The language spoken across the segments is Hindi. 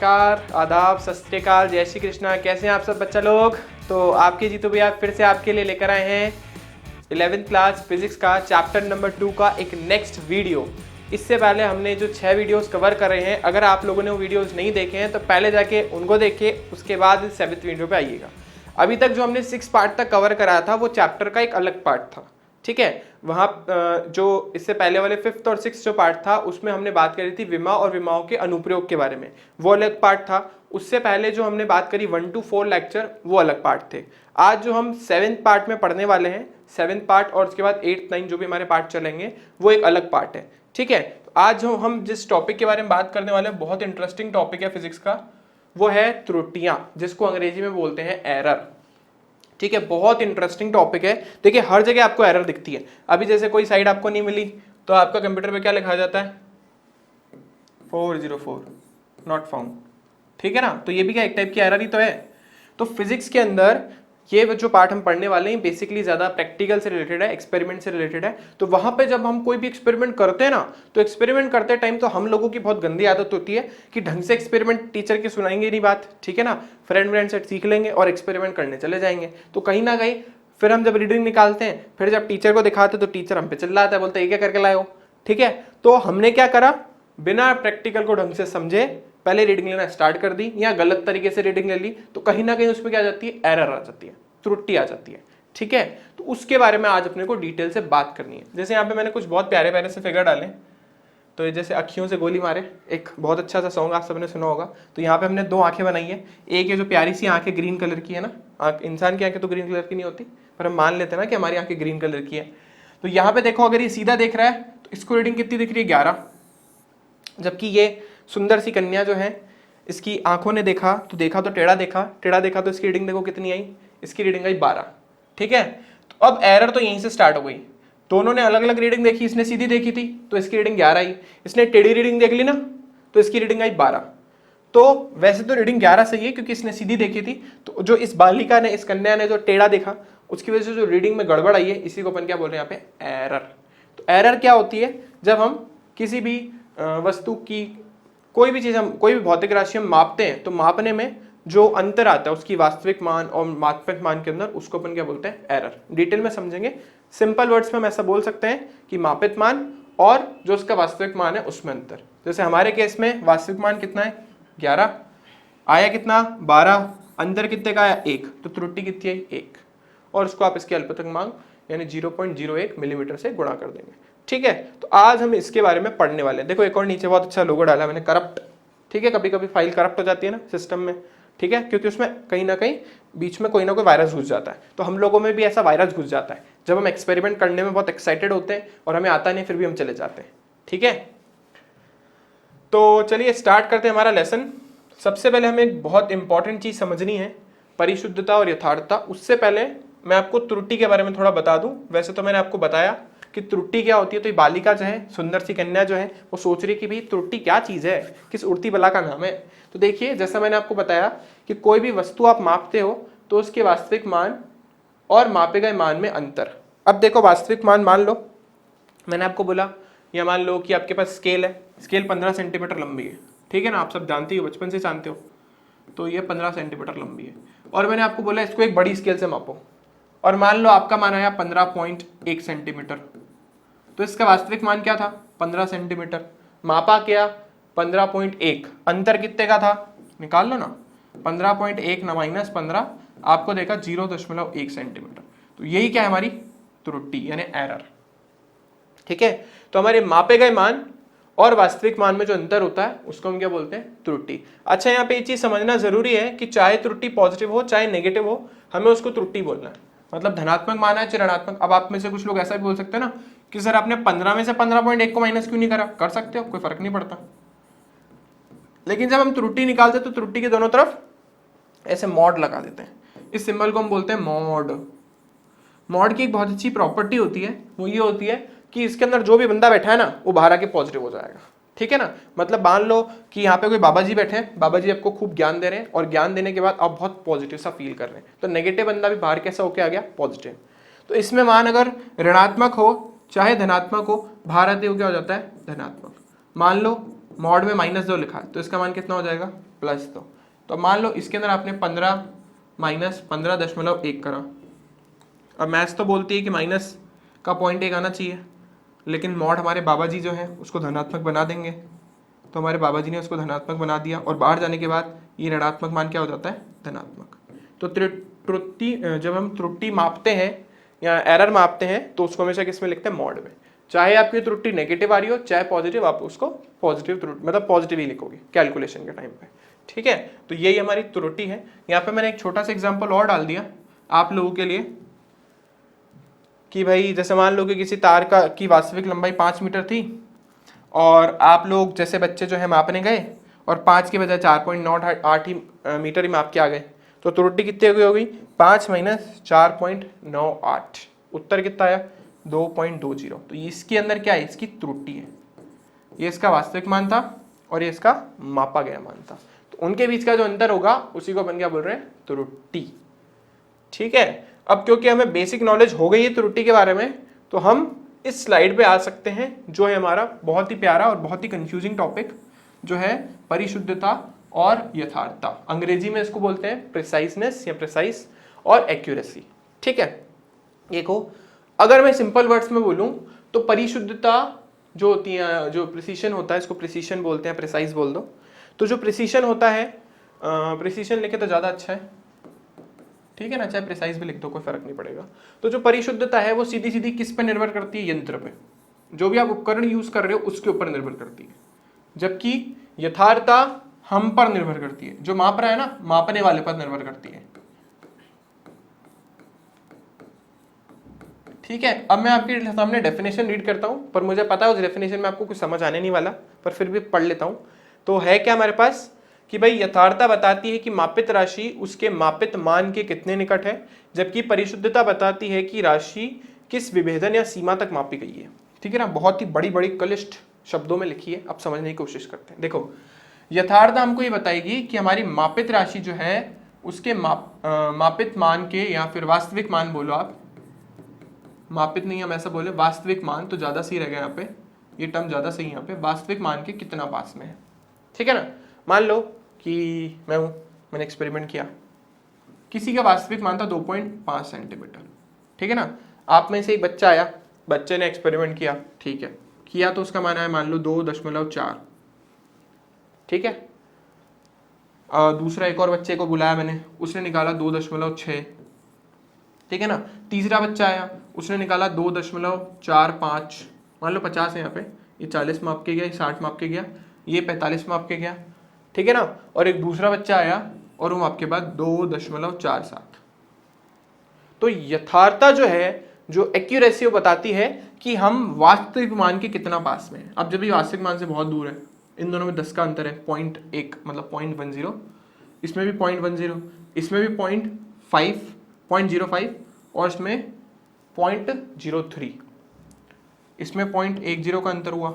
नमस्कार, आदाब, सत श्री अकाल, जय श्री कृष्णा। कैसे हैं आप सब बच्चा लोग? तो आपके जीतू भैया फिर से आपके लिए लेकर आए हैं 11th क्लास फिजिक्स का चैप्टर नंबर 2 का एक नेक्स्ट वीडियो। इससे पहले हमने जो 6 वीडियोस कवर कर रहे हैं, अगर आप लोगों ने वो वीडियोस नहीं देखे हैं तो पहले जाके उनको देखिए, उसके बाद 7th वीडियो पे आइएगा। अभी तक जो हमने 6 पार्ट तक कवर कराया था वो चैप्टर का एक अलग पार्ट था, ठीक है। वहाँ जो इससे पहले वाले 5th और 6th जो पार्ट था उसमें हमने बात करी थी विमा और विमाओं के अनुप्रयोग के बारे में, वो अलग पार्ट था। उससे पहले जो हमने बात करी 1 to 4 लेक्चर, वो अलग पार्ट थे। आज जो हम 7th पार्ट में पढ़ने वाले हैं, 7th पार्ट और उसके बाद 8th 9 जो भी हमारे पार्ट चलेंगे वो एक अलग पार्ट है, ठीक है। तो आज जो हम जिस टॉपिक के बारे में बात करने वाले हैं, बहुत इंटरेस्टिंग टॉपिक है फिजिक्स का, वो है त्रुटियां, जिसको अंग्रेजी में बोलते हैं एरर, ठीक है। बहुत इंटरेस्टिंग टॉपिक है। देखिए हर जगह आपको एरर दिखती है। अभी जैसे कोई साइड आपको नहीं मिली तो आपका कंप्यूटर पे क्या लिखा जाता है? 404 नॉट फाउंड, ठीक है ना। तो ये भी क्या एक टाइप की एरर ही तो है। तो फिजिक्स के अंदर ये जो पार्ट हम पढ़ने वाले हैं बेसिकली ज़्यादा प्रैक्टिकल से रिलेटेड है, एक्सपेरिमेंट से रिलेटेड है। तो वहाँ पे जब हम कोई भी एक्सपेरिमेंट करते हैं ना, तो एक्सपेरिमेंट करते टाइम तो हम लोगों की बहुत गंदी आदत होती है कि ढंग से एक्सपेरिमेंट टीचर की सुनाएंगे नहीं बात, ठीक है ना। फ्रेंड से सीख लेंगे और एक्सपेरिमेंट करने चले जाएंगे। तो कहीं ना कहीं फिर हम जब रीडिंग निकालते हैं, फिर जब टीचर को दिखाते तो टीचर हम पे चिल्लाता है, बोलते ये क्या करके लाए हो, ठीक है। तो हमने क्या करा, बिना प्रैक्टिकल को ढंग से समझे पहले रीडिंग लेना स्टार्ट कर दी, या गलत तरीके से रीडिंग ले ली, तो कहीं ना कहीं उसमें क्या आ जाती है, एरर आ जाती है, त्रुटि आ जाती है, ठीक है। तो उसके बारे में आज अपने को डिटेल से बात करनी है। जैसे यहाँ पे मैंने कुछ बहुत प्यारे प्यारे से फिगर डाले, तो ये जैसे अखियों से गोली मारे, एक बहुत अच्छा सा सॉन्ग आप सबने सुना होगा। तो यहाँ पे हमने 2 आंखें बनाई है। एक ये जो प्यारी सी आंखें ग्रीन कलर की है ना, आंख इंसान की आंखें तो ग्रीन कलर की नहीं होती, पर हम मान लेते हैं ना कि हमारी आंखें ग्रीन कलर की है। तो यहाँ पे देखो, अगर ये सीधा देख रहा है तो इसको रीडिंग कितनी दिख रही है, 11। जबकि ये सुंदर सी कन्या जो है, इसकी आंखों ने देखा तो टेढ़ा देखा, टेढ़ा देखा तो इसकी रीडिंग देखो कितनी आई, इसकी रीडिंग आई 12, ठीक है। तो अब एरर तो यहीं से स्टार्ट हो गई। दोनों ने अलग अलग रीडिंग देखी, इसने सीधी देखी थी तो इसकी रीडिंग 11 आई, इसने टेढ़ी रीडिंग देख ली ना तो इसकी रीडिंग आई 12। तो वैसे तो रीडिंग 11 सही है क्योंकि इसने सीधी देखी थी, तो जो इस बालिका ने, इस कन्या ने जो टेढ़ा देखा, उसकी वजह से जो रीडिंग में गड़बड़ आई है, इसी को अपन क्या बोल रहे हैं यहाँ पे, एरर। तो एरर क्या होती है, जब हम किसी भी वस्तु की कोई भी चीज़, हम कोई भी भौतिक राशि हम मापते हैं, तो मापने में जो अंतर आता है उसकी वास्तविक मान और मापक मान के अंदर, उसको अपन क्या बोलते हैं, एरर। डिटेल में समझेंगे। सिंपल वर्ड्स में हम ऐसा बोल सकते हैं कि मापित मान और जो उसका वास्तविक मान है उसमें अंतर। जैसे हमारे केस में वास्तविक मान कितना है, 11, आया कितना, 12, अंतर कितने का आया, 1, तो त्रुटि कितनी आई, 1, और उसको आप इसके अल्पतक मांग यानी 0.01 मिलीमीटर से गुणा कर देंगे, ठीक है। तो आज हम इसके बारे में पढ़ने वाले हैं। देखो एक और नीचे बहुत अच्छा लोगो डाला मैंने, करप्ट, ठीक है। कभी कभी फाइल करप्ट हो जाती है ना सिस्टम में, ठीक है, क्योंकि उसमें कहीं ना कहीं बीच में कोई ना कोई वायरस घुस जाता है। तो हम लोगों में भी ऐसा वायरस घुस जाता है जब हम एक्सपेरिमेंट करने में बहुत एक्साइटेड होते हैं और हमें आता नहीं, फिर भी हम चले जाते हैं, ठीक है। तो चलिए स्टार्ट करते हैं हमारा लेसन। सबसे पहले हमें एक बहुत इंपॉर्टेंट चीज समझनी है, परिशुद्धता और यथार्थता। उससे पहले मैं आपको त्रुटि के बारे में थोड़ा बता दूं। वैसे तो मैंने आपको बताया कि त्रुटि क्या होती है, तो ये बालिका जो है, सुंदर सी कन्या जो है, वो सोच रही कि भाई त्रुटि क्या चीज है, किस उड़ती बला का नाम है। तो देखिए जैसा मैंने आपको बताया कि कोई भी वस्तु आप मापते हो तो उसके वास्तविक मान और मापे गए मान में अंतर। अब देखो वास्तविक मान मान लो, मैंने आपको बोला, या मान लो कि आपके पास स्केल है, स्केल 15 सेंटीमीटर लंबी है, ठीक है ना, आप सब जानते हो, बचपन से जानते हो। तो ये 15 सेंटीमीटर लंबी है और मैंने आपको बोला इसको एक बड़ी स्केल से मापो, और मान लो आपका मान आया 15.1 सेंटीमीटर। तो इसका वास्तविक मान क्या था, 15 सेंटीमीटर, मापा क्या, 15.1, अंतर कितने का था, निकाल लो ना, 15.1 ना माइनस 15, आपको देखा 0.1 सेंटीमीटर। तो यही क्या है, हमारी त्रुटि यानी एरर, ठीक है। तो हमारे मापे गए मान और वास्तविक मान में जो अंतर होता है उसको हम क्या बोलते हैं, त्रुटि। अच्छा यहाँ पे ये चीज समझना जरूरी है कि चाहे त्रुटि पॉजिटिव हो चाहे नेगेटिव हो, हमें उसको त्रुटि बोलना है। मतलब धनात्मक मान है चाहे ऋणात्मक। अब आप में से कुछ लोग ऐसा भी बोल सकते हैं ना कि सर आपने 15 में से 15.1 को माइनस क्यों नहीं करा, कर सकते हो, कोई फर्क नहीं पड़ता। लेकिन जब हम त्रुटि निकालते तो त्रुटि के दोनों तरफ ऐसे मॉड लगा देते हैं। इस सिंबल को हम बोलते हैं मॉड। मॉड की एक बहुत अच्छी प्रॉपर्टी होती है, वो ये होती है कि इसके अंदर जो भी बंदा बैठा है ना वो बाहर आके पॉजिटिव हो जाएगा, ठीक है ना। मतलब मान लो कि यहाँ पे कोई बाबा जी बैठे हैं, बाबा जी आपको खूब ज्ञान दे रहे हैं और ज्ञान देने के बाद आप बहुत पॉजिटिव सा फील कर रहे हैं, तो नेगेटिव बंदा भी बाहर कैसा होके आ गया, पॉजिटिव। तो इसमें मान अगर ऋणात्मक हो चाहे धनात्मक हो, बाहर आते हो क्या हो जाता है, धनात्मक। मान लो मॉड में -2 लिखा है तो इसका मान कितना हो जाएगा +2। तो मान लो इसके अंदर आपने 15 माइनस 15.1 करा। अब मैथ्स तो बोलती है कि माइनस का पॉइंट 1 आना चाहिए, लेकिन मॉड हमारे बाबा जी जो है उसको धनात्मक बना देंगे, तो हमारे बाबा जी ने उसको धनात्मक बना दिया और बाहर जाने के बाद ये ऋणात्मक मान क्या हो जाता है धनात्मक। तो त्रुटि जब हम त्रुटि मापते हैं या एरर मापते हैं तो उसको हमेशा किस में लिखते हैं मॉड में। चाहे आपकी त्रुटि नेगेटिव आ रही हो चाहे पॉजिटिव, आप उसको पॉजिटिव त्रुटि मतलब पॉजिटिव ही लिखोगे कैलकुलेशन के टाइम पे, ठीक है। तो यही हमारी त्रुटि है। यहाँ पे मैंने एक छोटा सा एग्जाम्पल और डाल दिया आप लोगों के लिए कि भाई जैसे मान लो कि किसी तार की वास्तविक लंबाई 5 मीटर थी और आप लोग जैसे बच्चे जो है मापने गए और 5 के बजाय 4.98 ही मीटर ही माप के आ गए, तो त्रुटि कितनी हो गई 5 माइनस 4.98, उत्तर कितना आया 2.20। तो इसके अंदर क्या है इसकी त्रुटि है, ये इसका वास्तविक मान था और ये इसका मापा गया मान था, तो उनके बीच का जो अंतर होगा उसी को अपन क्या बोल रहे हैं त्रुटि, ठीक है। अब क्योंकि हमें बेसिक नॉलेज हो गई है त्रुटि के बारे में, तो हम इस स्लाइड पे आ सकते हैं जो है हमारा बहुत ही प्यारा और बहुत ही कंफ्यूजिंग टॉपिक जो है परिशुद्धता और यथार्थता। अंग्रेजी में इसको बोलते हैं प्रिसाइसनेस या प्रिसाइस और एक्यूरेसी, ठीक है। देखो अगर मैं सिंपल वर्ड्स में बोलूं तो परिशुद्धता जो होती है, जो प्रिसीशन होता है इसको प्रिसीशन बोलते हैं, प्रिसाइज बोल दो। तो जो प्रिसीशन होता है, प्रिसीशन लिखे तो ज़्यादा अच्छा है, ठीक है ना, चाहे प्रिसाइज भी लिख दो कोई फर्क नहीं पड़ेगा। तो जो परिशुद्धता है वो सीधी सीधी किस पे निर्भर करती है, यंत्र पे, जो भी आप उपकरण यूज कर रहे हो उसके ऊपर निर्भर करती है, जबकि यथार्थता हम पर निर्भर करती है, जो माप रहा है ना मापने वाले पर निर्भर करती है, ठीक है। अब मैं आपके सामने डेफिनेशन रीड करता हूं, पर मुझे पता है उस डेफिनेशन में आपको कुछ समझ आने नहीं वाला, पर फिर भी पढ़ लेता हूं। तो है क्या हमारे पास कि भाई यथार्थता बताती है कि मापित राशि उसके मापित मान के कितने निकट है, जबकि परिशुद्धता बताती है कि राशि किस विभेदन या सीमा तक मापी गई है, ठीक है ना। बहुत ही बड़ी बड़ी क्लिष्ट शब्दों में लिखी है, अब समझने की कोशिश करते हैं। देखो यथार्थता हमको ये बताएगी कि हमारी मापित राशि जो है उसके मापित मान के, या फिर वास्तविक मान बोलो आप, मापित नहीं हम ऐसा बोले, वास्तविक मान तो ज्यादा सही रहेगा यहाँ पे, ये टर्म ज्यादा सही यहाँ पे, वास्तविक मान के कितना पास में है, ठीक है ना। मान लो कि मैं हूं, मैंने एक्सपेरिमेंट किया, किसी का वास्तविक मान था 2.5 सेंटीमीटर, ठीक है ना। आप में से एक बच्चा आया, बच्चे ने एक्सपेरिमेंट किया, ठीक है, किया तो उसका मान आया मान लो 2.4, ठीक है। दूसरा एक और बच्चे को बुलाया मैंने, उसने निकाला 2.6, ठीक है ना। तीसरा बच्चा आया, उसने निकाला 2.45, मान लो 50 है यहाँ पे, ये 40 माप के गया, ये 60 माप के गया, ये 45 माप के गया, ठीक है ना। और एक दूसरा बच्चा आया और वो माप के बाद 2.47। तो यथार्थता जो है, जो एक्यूरेसी वो बताती है कि हम वास्तविक मान के कितना पास में है। अब जब ये वास्तविक मान से बहुत दूर है, इन दोनों में 10 का अंतर है, 0.1 मतलब 0.10, इसमें भी 0.10, इसमें भी 0.05 और इसमें 0.03, इसमें 0.10 का अंतर हुआ,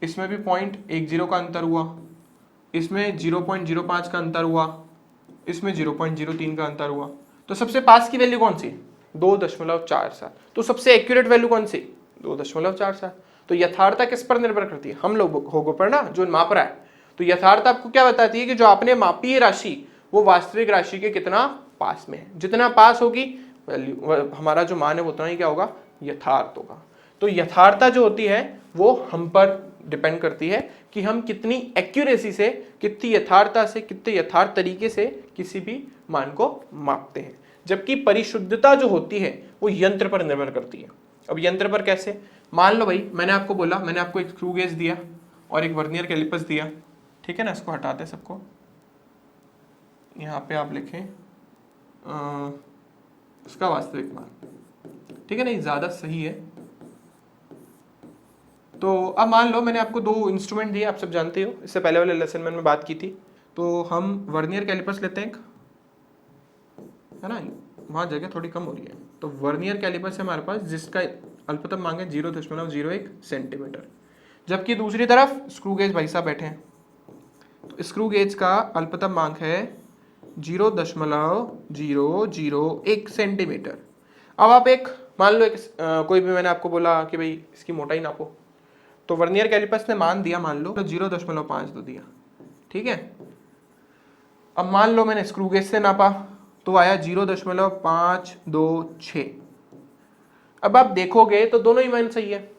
इसमें भी 0.10 का अंतर हुआ, इसमें 0.05 का अंतर हुआ, इसमें 0.03 का अंतर हुआ। तो सबसे पास की वैल्यू कौन सी 2.47। तो सबसे एक्यूरेट वैल्यू कौन सी 2.47। तो यथार्थता किस पर निर्भर करती है, हम लोगों पर ना, जो माप रहा है। तो यथार्थता आपको क्या बताती है कि जो आपने मापी है राशि वो वास्तविक राशि के कितना पास में है, जितना पास होगी वैल्यू हमारा जो मान है वो उतना ही क्या होगा यथार्थ होगा। तो यथार्थता जो होती है वो हम पर डिपेंड करती है कि हम कितनी एक्यूरेसी से, कितनी यथार्थता से, कितने यथार्थ तरीके से किसी भी मान को मापते हैं। जबकि परिशुद्धता जो होती है वो यंत्र पर निर्भर करती है। अब यंत्र पर कैसे, मान लो भाई मैंने आपको बोला, मैंने आपको एक स्क्रू गेज दिया और एक वर्नियर कैलिपर्स दिया, ठीक है ना। इसको हटाते हैं सबको, यहाँ पे आप लिखें उसका वास्तविक मान, ठीक है ना, ये ज्यादा सही है। तो अब मान लो मैंने आपको 2 इंस्ट्रूमेंट दिए, आप सब जानते हो, इससे पहले वाले लेसन में मैंने बात की थी। तो हम वर्नियर कैलिपर्स लेते हैं एक, है ना, वहाँ जगह थोड़ी कम हो रही है। तो वर्नियर कैलिपर्स है हमारे पास जिसका अल्पतम मांग है 0.01 सेंटीमीटर, जबकि दूसरी तरफ स्क्रू गेज भाई साहब बैठे हैं। तो स्क्रू गेज का अल्पतम मांग है 0.001 सेंटीमीटर। अब आप एक मान लो एक कोई भी, मैंने आपको बोला कि भाई इसकी मोटाई नापो, तो वर्नियर कैलिपर्स ने मान दिया, मान लो 0.52 दिया, ठीक है। अब मान लो मैंने स्क्रू गेज से नापा तो आया 0.526। अब आप देखोगे तो दोनों ही मान सही है,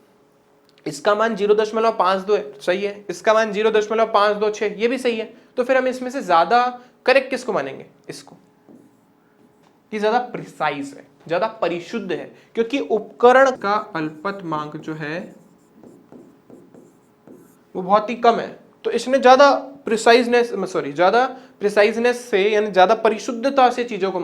इसका मान 0.52 है, सही है, इसका मान 0.526 ये भी सही है। तो फिर हम इसमें से ज्यादा करेक्ट किसको मानेंगे? इसको, कि ज्यादा प्रिसाइज है, ज्यादा परिशुद्ध है, क्योंकि उपकरण का अल्पतमांक जो है वो बहुत ही कम है, तो इसने ज्यादा प्रिसाइजनेस से यानी ज्यादा परिशुद्धता से चीजों को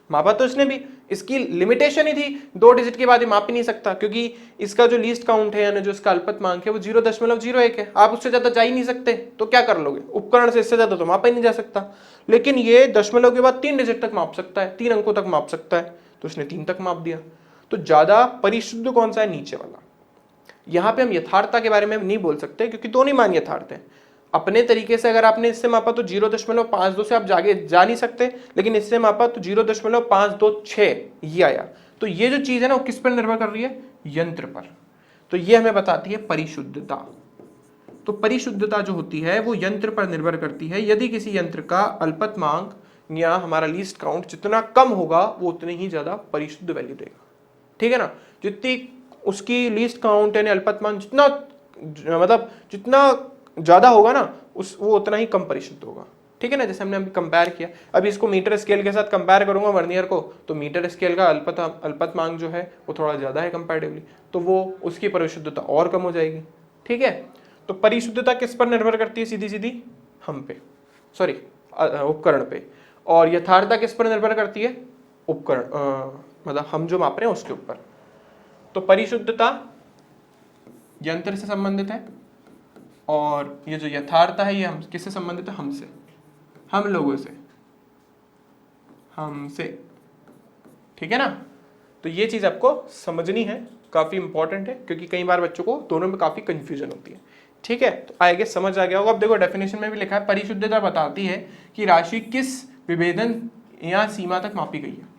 मापा तो इसने भी, इसकी लिमिटेशन ही थी 2 डिजिट के बाद ये माप ही नहीं सकता, क्योंकि इसका जो लीस्ट काउंट है यानी जो इसका अल्पतमांक है वो 0.01 है, आप उससे ज्यादा जा ही नहीं सकते। तो क्या कर लोगे? उपकरण से इससे ज्यादा तो मापा ही नहीं जा सकता। लेकिन ये दशमलव के बाद 3 डिजिट तक माप सकता है, 3 अंकों तक माप सकता है, तो उसने 3 तक माप दिया। तो ज्यादा परिशुद्ध कौन सा है? नीचे वाला। यहां पे हम यथार्थता के बारे में नहीं बोल सकते, क्योंकि दोनों ही मान यथार्थ है। अपने तरीके से अगर आपने इससे मापा तो 0.52 से आप जा नहीं सकते, लेकिन इससे मापा तो 0.526 ये आया। तो ये जो चीज है ना वो किस पर निर्भर कर रही है? यंत्र पर। तो ये हमें बताती है परिशुद्धता। तो परिशुद्धता जो होती है वो यंत्र पर निर्भर करती है। यदि किसी यंत्र का अल्पतमांक या हमारा लीस्ट काउंट जितना कम होगा वो उतनी ही ज्यादा परिशुद्ध वैल्यू देगा, ठीक है ना। जितनी उसकी लीस्ट काउंट यानी अल्पतमांक जितना मतलब जितना ज्यादा होगा ना वो उतना ही कम परिशुद्ध होगा, ठीक है ना। जैसे हमने अभी कंपेयर किया, अभी इसको मीटर स्केल के साथ कंपेयर करूंगा वर्नियर को, तो मीटर स्केल का अल्पतमांक जो है वो थोड़ा ज्यादा है कंपैरेटिवली, तो वो उसकी परिशुद्धता और कम हो जाएगी, ठीक है। तो परिशुद्धता किस पर निर्भर करती है? सीधी सीधी हम पे, सॉरी उपकरण पे। और यथार्थता किस पर निर्भर करती है? उपकरण मतलब हम जो माप रहे हैं उसके ऊपर। तो परिशुद्धता यंत्र से संबंधित है, और ये जो यथार्थता है ये हम किससे संबंधित है? हमसे, हम लोगों से, हमसे, ठीक है ना। तो ये चीज आपको समझनी है, काफी इंपॉर्टेंट है, क्योंकि कई बार बच्चों को दोनों में काफी कंफ्यूजन होती है, ठीक है। तो आगे समझ आ गया होगा। अब देखो डेफिनेशन में भी लिखा है, परिशुद्धता बताती है कि राशि किस विभेदन या सीमा तक मापी गई है।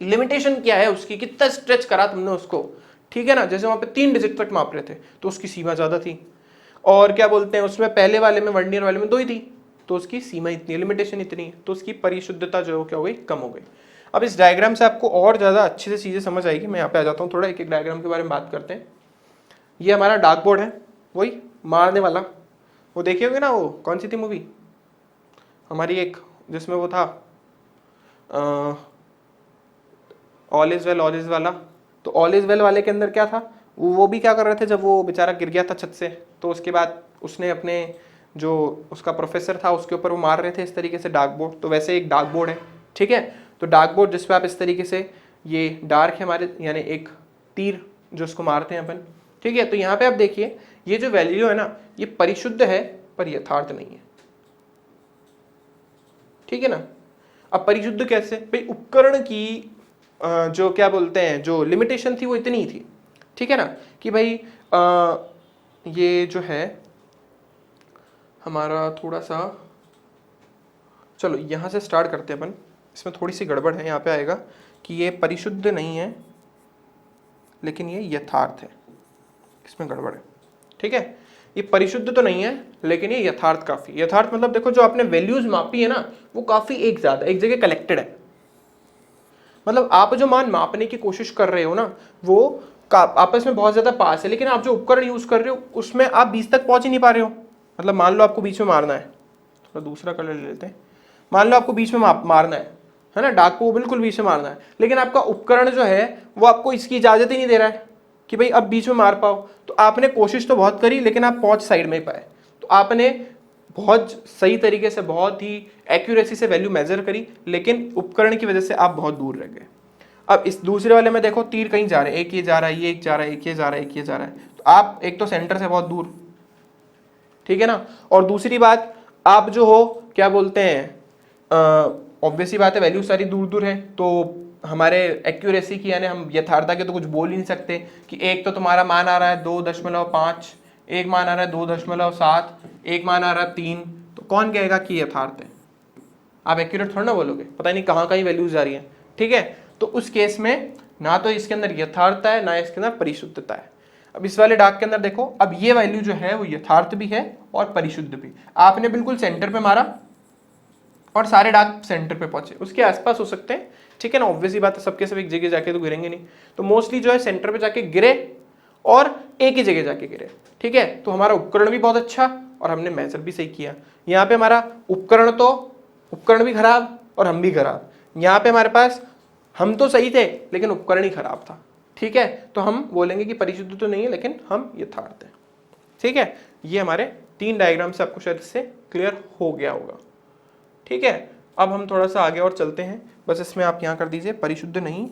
लिमिटेशन क्या है उसकी, कितना स्ट्रेच करा तुमने उसको, ठीक है ना। जैसे वहां पे 3 डिजिट तक माप रहे थे तो उसकी सीमा ज्यादा थी, और क्या बोलते हैं उसमें पहले वाले में वर्नियर वाले में 2 ही थी, तो उसकी सीमा इतनी, लिमिटेशन इतनी है, तो उसकी परिशुद्धता जो क्या हो गई? कम हो गई। अब इस डायग्राम से आपको और ज्यादा अच्छे से चीजें समझ आएगी। मैं यहाँ पे आ जाता हूँ, थोड़ा एक एक डायग्राम के बारे में बात करते हैं। ये हमारा डार्क बोर्ड है, वही मारने वाला, वो देखे होगे ना, वो कौन सी थी मूवी हमारी एक, जिसमें वो था ऑल इज वेल वाला। तो ऑल इज वेल वाले के अंदर क्या था, वो भी क्या कर रहे थे, जब वो बेचारा गिर गया था छत से, तो उसके बाद उसने अपने जो उसका प्रोफेसर था उसके ऊपर वो मार रहे थे इस तरीके से डार्क बोर्ड। तो वैसे एक डार्क बोर्ड है, ठीक है। तो डार्क बोर्ड जिसपे आप इस तरीके से, ये डार्क है हमारे, यानी एक तीर जो उसको मारते हैं अपन, ठीक है। तो यहाँ पे आप देखिए ये जो वैल्यू है ना ये परिशुद्ध है पर यथार्थ नहीं है, ठीक है ना। अब परिशुद्ध कैसे? भाई उपकरण की जो क्या बोलते हैं जो लिमिटेशन थी वो इतनी ही थी, ठीक है ना, कि भाई ये जो है हमारा थोड़ा सा, चलो यहाँ से स्टार्ट करते हैं अपन, इसमें थोड़ी सी गड़बड़ है। यहाँ पे आएगा कि ये परिशुद्ध नहीं है लेकिन ये यथार्थ है, इसमें गड़बड़ है, ठीक है। ये परिशुद्ध तो नहीं है लेकिन ये यथार्थ काफी, यथार्थ मतलब देखो जो आपने वैल्यूज मापी है ना वो काफी एक जगह कलेक्टेड है। मतलब आप जो मान मापने की कोशिश कर रहे हो ना वो आपस में बहुत ज्यादा पास है, लेकिन आप जो उपकरण यूज कर रहे हो उसमें आप 20 तक पहुंच ही नहीं पा रहे हो। मतलब मान लो आपको बीच में मारना है, थोड़ा दूसरा कलर ले लेते हैं, मान लो आपको बीच में मारना है ना, डाक को बिल्कुल बीच में मारना है, लेकिन आपका उपकरण जो है वो आपको इसकी इजाजत ही नहीं दे रहा है कि भाई अब बीच में मार पाओ। तो आपने कोशिश तो बहुत करी लेकिन आप पहुंच साइड में ही पाए। तो आपने बहुत सही तरीके से, बहुत ही एक्यूरेसी से वैल्यू मेजर करी, लेकिन उपकरण की वजह से आप बहुत दूर रह गए। अब इस दूसरे वाले में देखो तीर कहीं जा रहे हैं, एक ये जा रहा है, ये एक जा रहा है, एक ये जा रहा है, एक ये जा रहा है, तो आप एक तो सेंटर से बहुत दूर, ठीक है ना। और दूसरी बात आप जो हो क्या बोलते हैं, ऑब्वियसली बात है वैल्यू सारी दूर दूर है, तो हमारे एक्यूरेसी की यानी हम यथार्थता के तो कुछ बोल ही नहीं सकते कि एक तो तुम्हारा मान आ रहा है 2.5, एक मान आ रहा है 2.7, एक मान आ रहा है 3, तो कौन कहेगा कि यथार्थ है? आप एक्यूरेट थोड़ा ना बोलोगे, पता नहीं कहाँ कहीं वैल्यूज जा रही है, ठीक है। तो उस केस में ना तो इसके अंदर यथार्थता है ना इसके अंदर परिशुद्धता है। अब इस वाले डार्क के अंदर देखो, अब ये वैल्यू जो है वो यथार्थ भी है और परिशुद्ध भी। आपने बिल्कुल सेंटर पे मारा और सारे डार्क सेंटर पे पहुंचे, उसके आसपास हो सकते हैं, ठीक है ना, ऑब्वियसली बात है, सबके सब एक जगह जाके तो गिरेंगे नहीं, तो मोस्टली जो है सेंटर पे जाके गिरे और एक ही जगह जाके गिरे, ठीक है। तो हमारा उपकरण भी बहुत अच्छा और हमने मेजर भी सही किया। यहाँ पे हमारा उपकरण भी खराब और हम भी खराब, यहाँ पे हमारे पास हम तो सही थे लेकिन उपकरण ही खराब था, ठीक है। तो हम बोलेंगे कि परिशुद्ध तो नहीं है लेकिन हम यथार्थ हैं, ठीक है। ये हमारे 3 डायग्राम से आपको शायद इससे क्लियर हो गया होगा, ठीक है। अब हम थोड़ा सा आगे और चलते हैं, बस इसमें आप यहाँ कर दीजिए परिशुद्ध नहीं,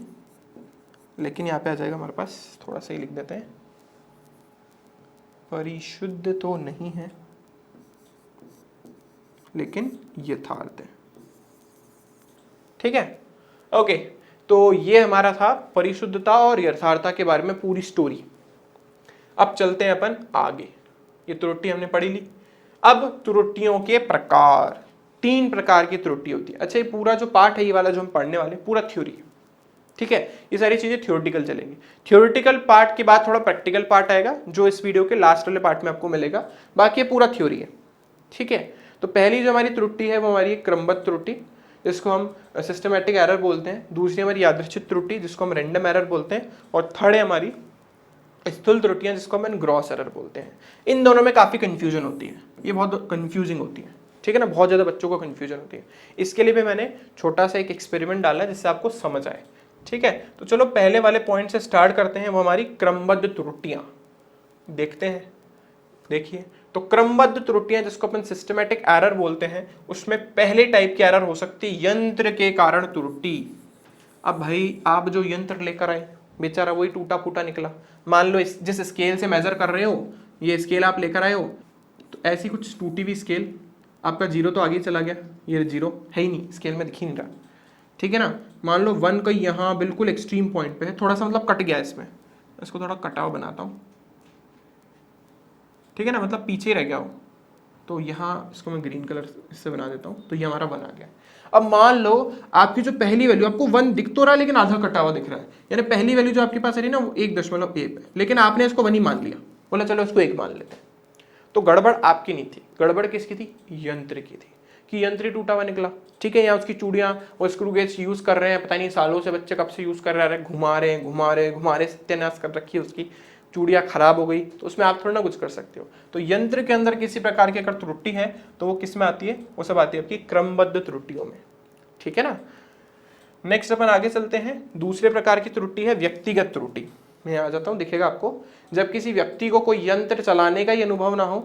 लेकिन यहाँ पे आ जाएगा हमारे पास, थोड़ा सा ही लिख देते हैं, परिशुद्ध तो नहीं है लेकिन यथार्थ है, ठीक है। ओके, तो ये हमारा था परिशुद्धता और यथार्थता के बारे में पूरी स्टोरी। अब चलते हैं अपन आगे, ये त्रुटि हमने पढ़ी ली। अब त्रुटियों के प्रकार, 3 प्रकार की त्रुटि होती है। अच्छा, ये पूरा जो पार्ट है, ये वाला जो हम पढ़ने वाले, पूरा थ्योरी है, ठीक है। ये सारी चीजें थ्योरेटिकल चलेंगी। थ्योरेटिकल पार्ट के बाद थोड़ा प्रैक्टिकल पार्ट आएगा जो इस वीडियो के लास्ट वाले पार्ट में आपको मिलेगा, बाकी ये पूरा थ्योरी है, ठीक है। तो पहली जो हमारी त्रुटि है वो हमारी क्रमबद्ध त्रुटि, जिसको हम सिस्टमैटिक एरर बोलते हैं। दूसरी हमारी यादृच्छिक त्रुटि, जिसको हम रैंडम एरर बोलते हैं। और थर्ड है हमारी स्थूल त्रुटियां, जिसको हम ग्रॉस एरर बोलते हैं। इन दोनों में काफ़ी कन्फ्यूजन होती है, ये बहुत कन्फ्यूजिंग होती है, ठीक है ना, बहुत ज़्यादा बच्चों को कन्फ्यूजन होती है। इसके लिए भी मैंने छोटा सा एक एक्सपेरिमेंट डाला है जिससे आपको समझ आए, ठीक है। तो चलो पहले वाले पॉइंट से स्टार्ट करते हैं, वो हमारी क्रमबद्ध त्रुटियां देखते हैं। देखिए, तो क्रमबद्ध त्रुटियां जिसको अपन सिस्टमैटिक एरर बोलते हैं, उसमें पहले टाइप की एरर हो सकती है यंत्र के कारण त्रुटि। अब भाई आप जो यंत्र लेकर आए, बेचारा वही टूटा फूटा निकला। मान लो जिस स्केल से मेजर कर रहे हो, ये स्केल आप लेकर आए हो, तो ऐसी कुछ टूटी हुई स्केल, आपका 0 तो आगे चला गया, ये 0 है ही नहीं, स्केल में दिख ही नहीं रहा, ठीक है ना। मान लो 1 का यहाँ बिल्कुल एक्सट्रीम पॉइंट पे है, थोड़ा सा मतलब कट गया इसमें, इसको थोड़ा कटाव बनाता हूँ, ठीक है ना, मतलब पीछे रह गया हो, तो यहाँ इसको मैं ग्रीन कलर इससे बना देता हूँ, तो ये हमारा 1 आ गया। अब मान लो आपकी जो पहली वैल्यू, आपको 1 दिख तो रहा है लेकिन आधा कटा हुआ दिख रहा है, यानी पहली वैल्यू जो आपके पास आ रही है ना वो 1.1 है, लेकिन आपने इसको 1 ही मान लिया, बोला चलो इसको 1 मान लेते हैं। तो गड़बड़ आपकी नहीं थी, गड़बड़ किसकी थी? यंत्र की थी, कि यंत्र टूटा हुआ निकला, ठीक है। यहाँ उसकी चूड़ियाँ वो स्क्रू गेज यूज कर रहे हैं, पता नहीं सालों से, बच्चे कब से यूज कर रहे हैं, घुमा रहे सत्यानाश कर रखी है उसकी, चूड़ियाँ खराब हो गई, तो उसमें आप थोड़ा ना कुछ कर सकते हो। तो यंत्र के अंदर किसी प्रकार की अगर त्रुटि है तो वो किस में आती है? वो सब आती है आपकी क्रमबद्ध त्रुटियों में, ठीक है ना। नेक्स्ट अपन आगे चलते हैं, दूसरे प्रकार की त्रुटि है व्यक्तिगत त्रुटि। मैं आ जाता हूँ, दिखेगा आपको, जब किसी व्यक्ति को कोई यंत्र चलाने का ही अनुभव ना हो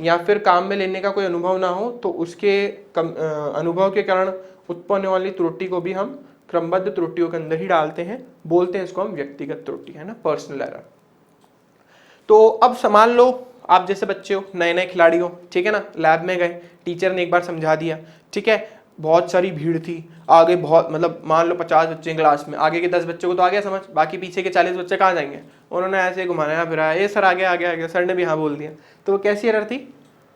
या फिर काम में लेने का कोई अनुभव ना हो, तो उसके अनुभव के कारण उत्पन्न होने वाली त्रुटि को भी हम क्रमबद्ध त्रुटियों के अंदर ही डालते हैं, बोलते हैं इसको हम व्यक्तिगत त्रुटि, है ना, पर्सनल एरर। तो अब मान लो आप जैसे बच्चे हो, नए नए खिलाड़ी हो, ठीक है ना, लैब में गए, टीचर ने एक बार समझा दिया, ठीक है, बहुत सारी भीड़ थी, आगे बहुत, मतलब मान लो 50 बच्चे क्लास में, आगे के 10 बच्चों को तो आ गया समझ, बाकी पीछे के 40 बच्चे कहाँ जाएंगे? उन्होंने ऐसे घुमाया फिराया, ये सर आगे आगे आगे, सर ने भी हाँ बोल दिया। तो वो कैसी एरर थी?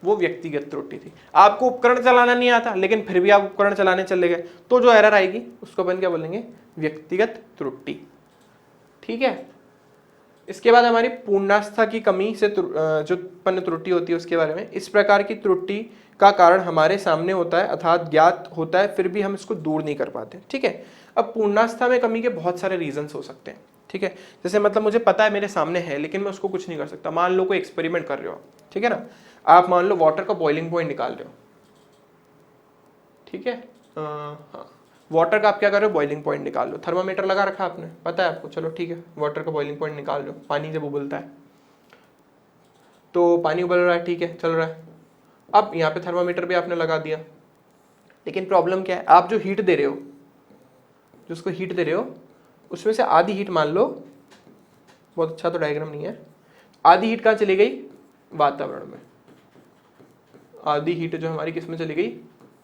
वो व्यक्तिगत त्रुटि थी। आपको उपकरण चलाना नहीं आता लेकिन फिर भी आप उपकरण चलाने चले गए, तो जो एरर आएगी उसको अपन क्या बोलेंगे? व्यक्तिगत त्रुटि, ठीक है। इसके बाद हमारी पूर्णावस्था की कमी से जो उत्पन्न त्रुटि होती है उसके बारे में, इस प्रकार की त्रुटि का कारण हमारे सामने होता है, अर्थात ज्ञात होता है, फिर भी हम इसको दूर नहीं कर पाते, ठीक है। अब पूर्णावस्था में कमी के बहुत सारे रीजंस हो सकते हैं, ठीक है। जैसे मतलब मुझे पता है मेरे सामने है लेकिन मैं उसको कुछ नहीं कर सकता। मान लो कोई एक्सपेरिमेंट कर रहे हो, ठीक है ना, आप मान लो वाटर का बॉइलिंग पॉइंट निकाल रहे हो, ठीक है, हाँ, वाटर का आप क्या कर रहे हो? बॉइलिंग पॉइंट निकाल लो। थर्मामीटर लगा रखा आपने, पता है आपको, चलो ठीक है, वाटर का बॉइलिंग पॉइंट निकाल लो। पानी जब उबलता है तो पानी उबल रहा है, ठीक है, चल रहा है। अब यहाँ पे थर्मामीटर भी आपने लगा दिया, लेकिन प्रॉब्लम क्या है? आप जो हीट दे रहे हो, जो उसको हीट दे रहे हो, उसमें से आधी हीट मान लो, बहुत अच्छा तो डायग्राम नहीं है, आधी हीट कहाँ चली गई? वातावरण में। आधी हीट जो हमारी किस में चली गई?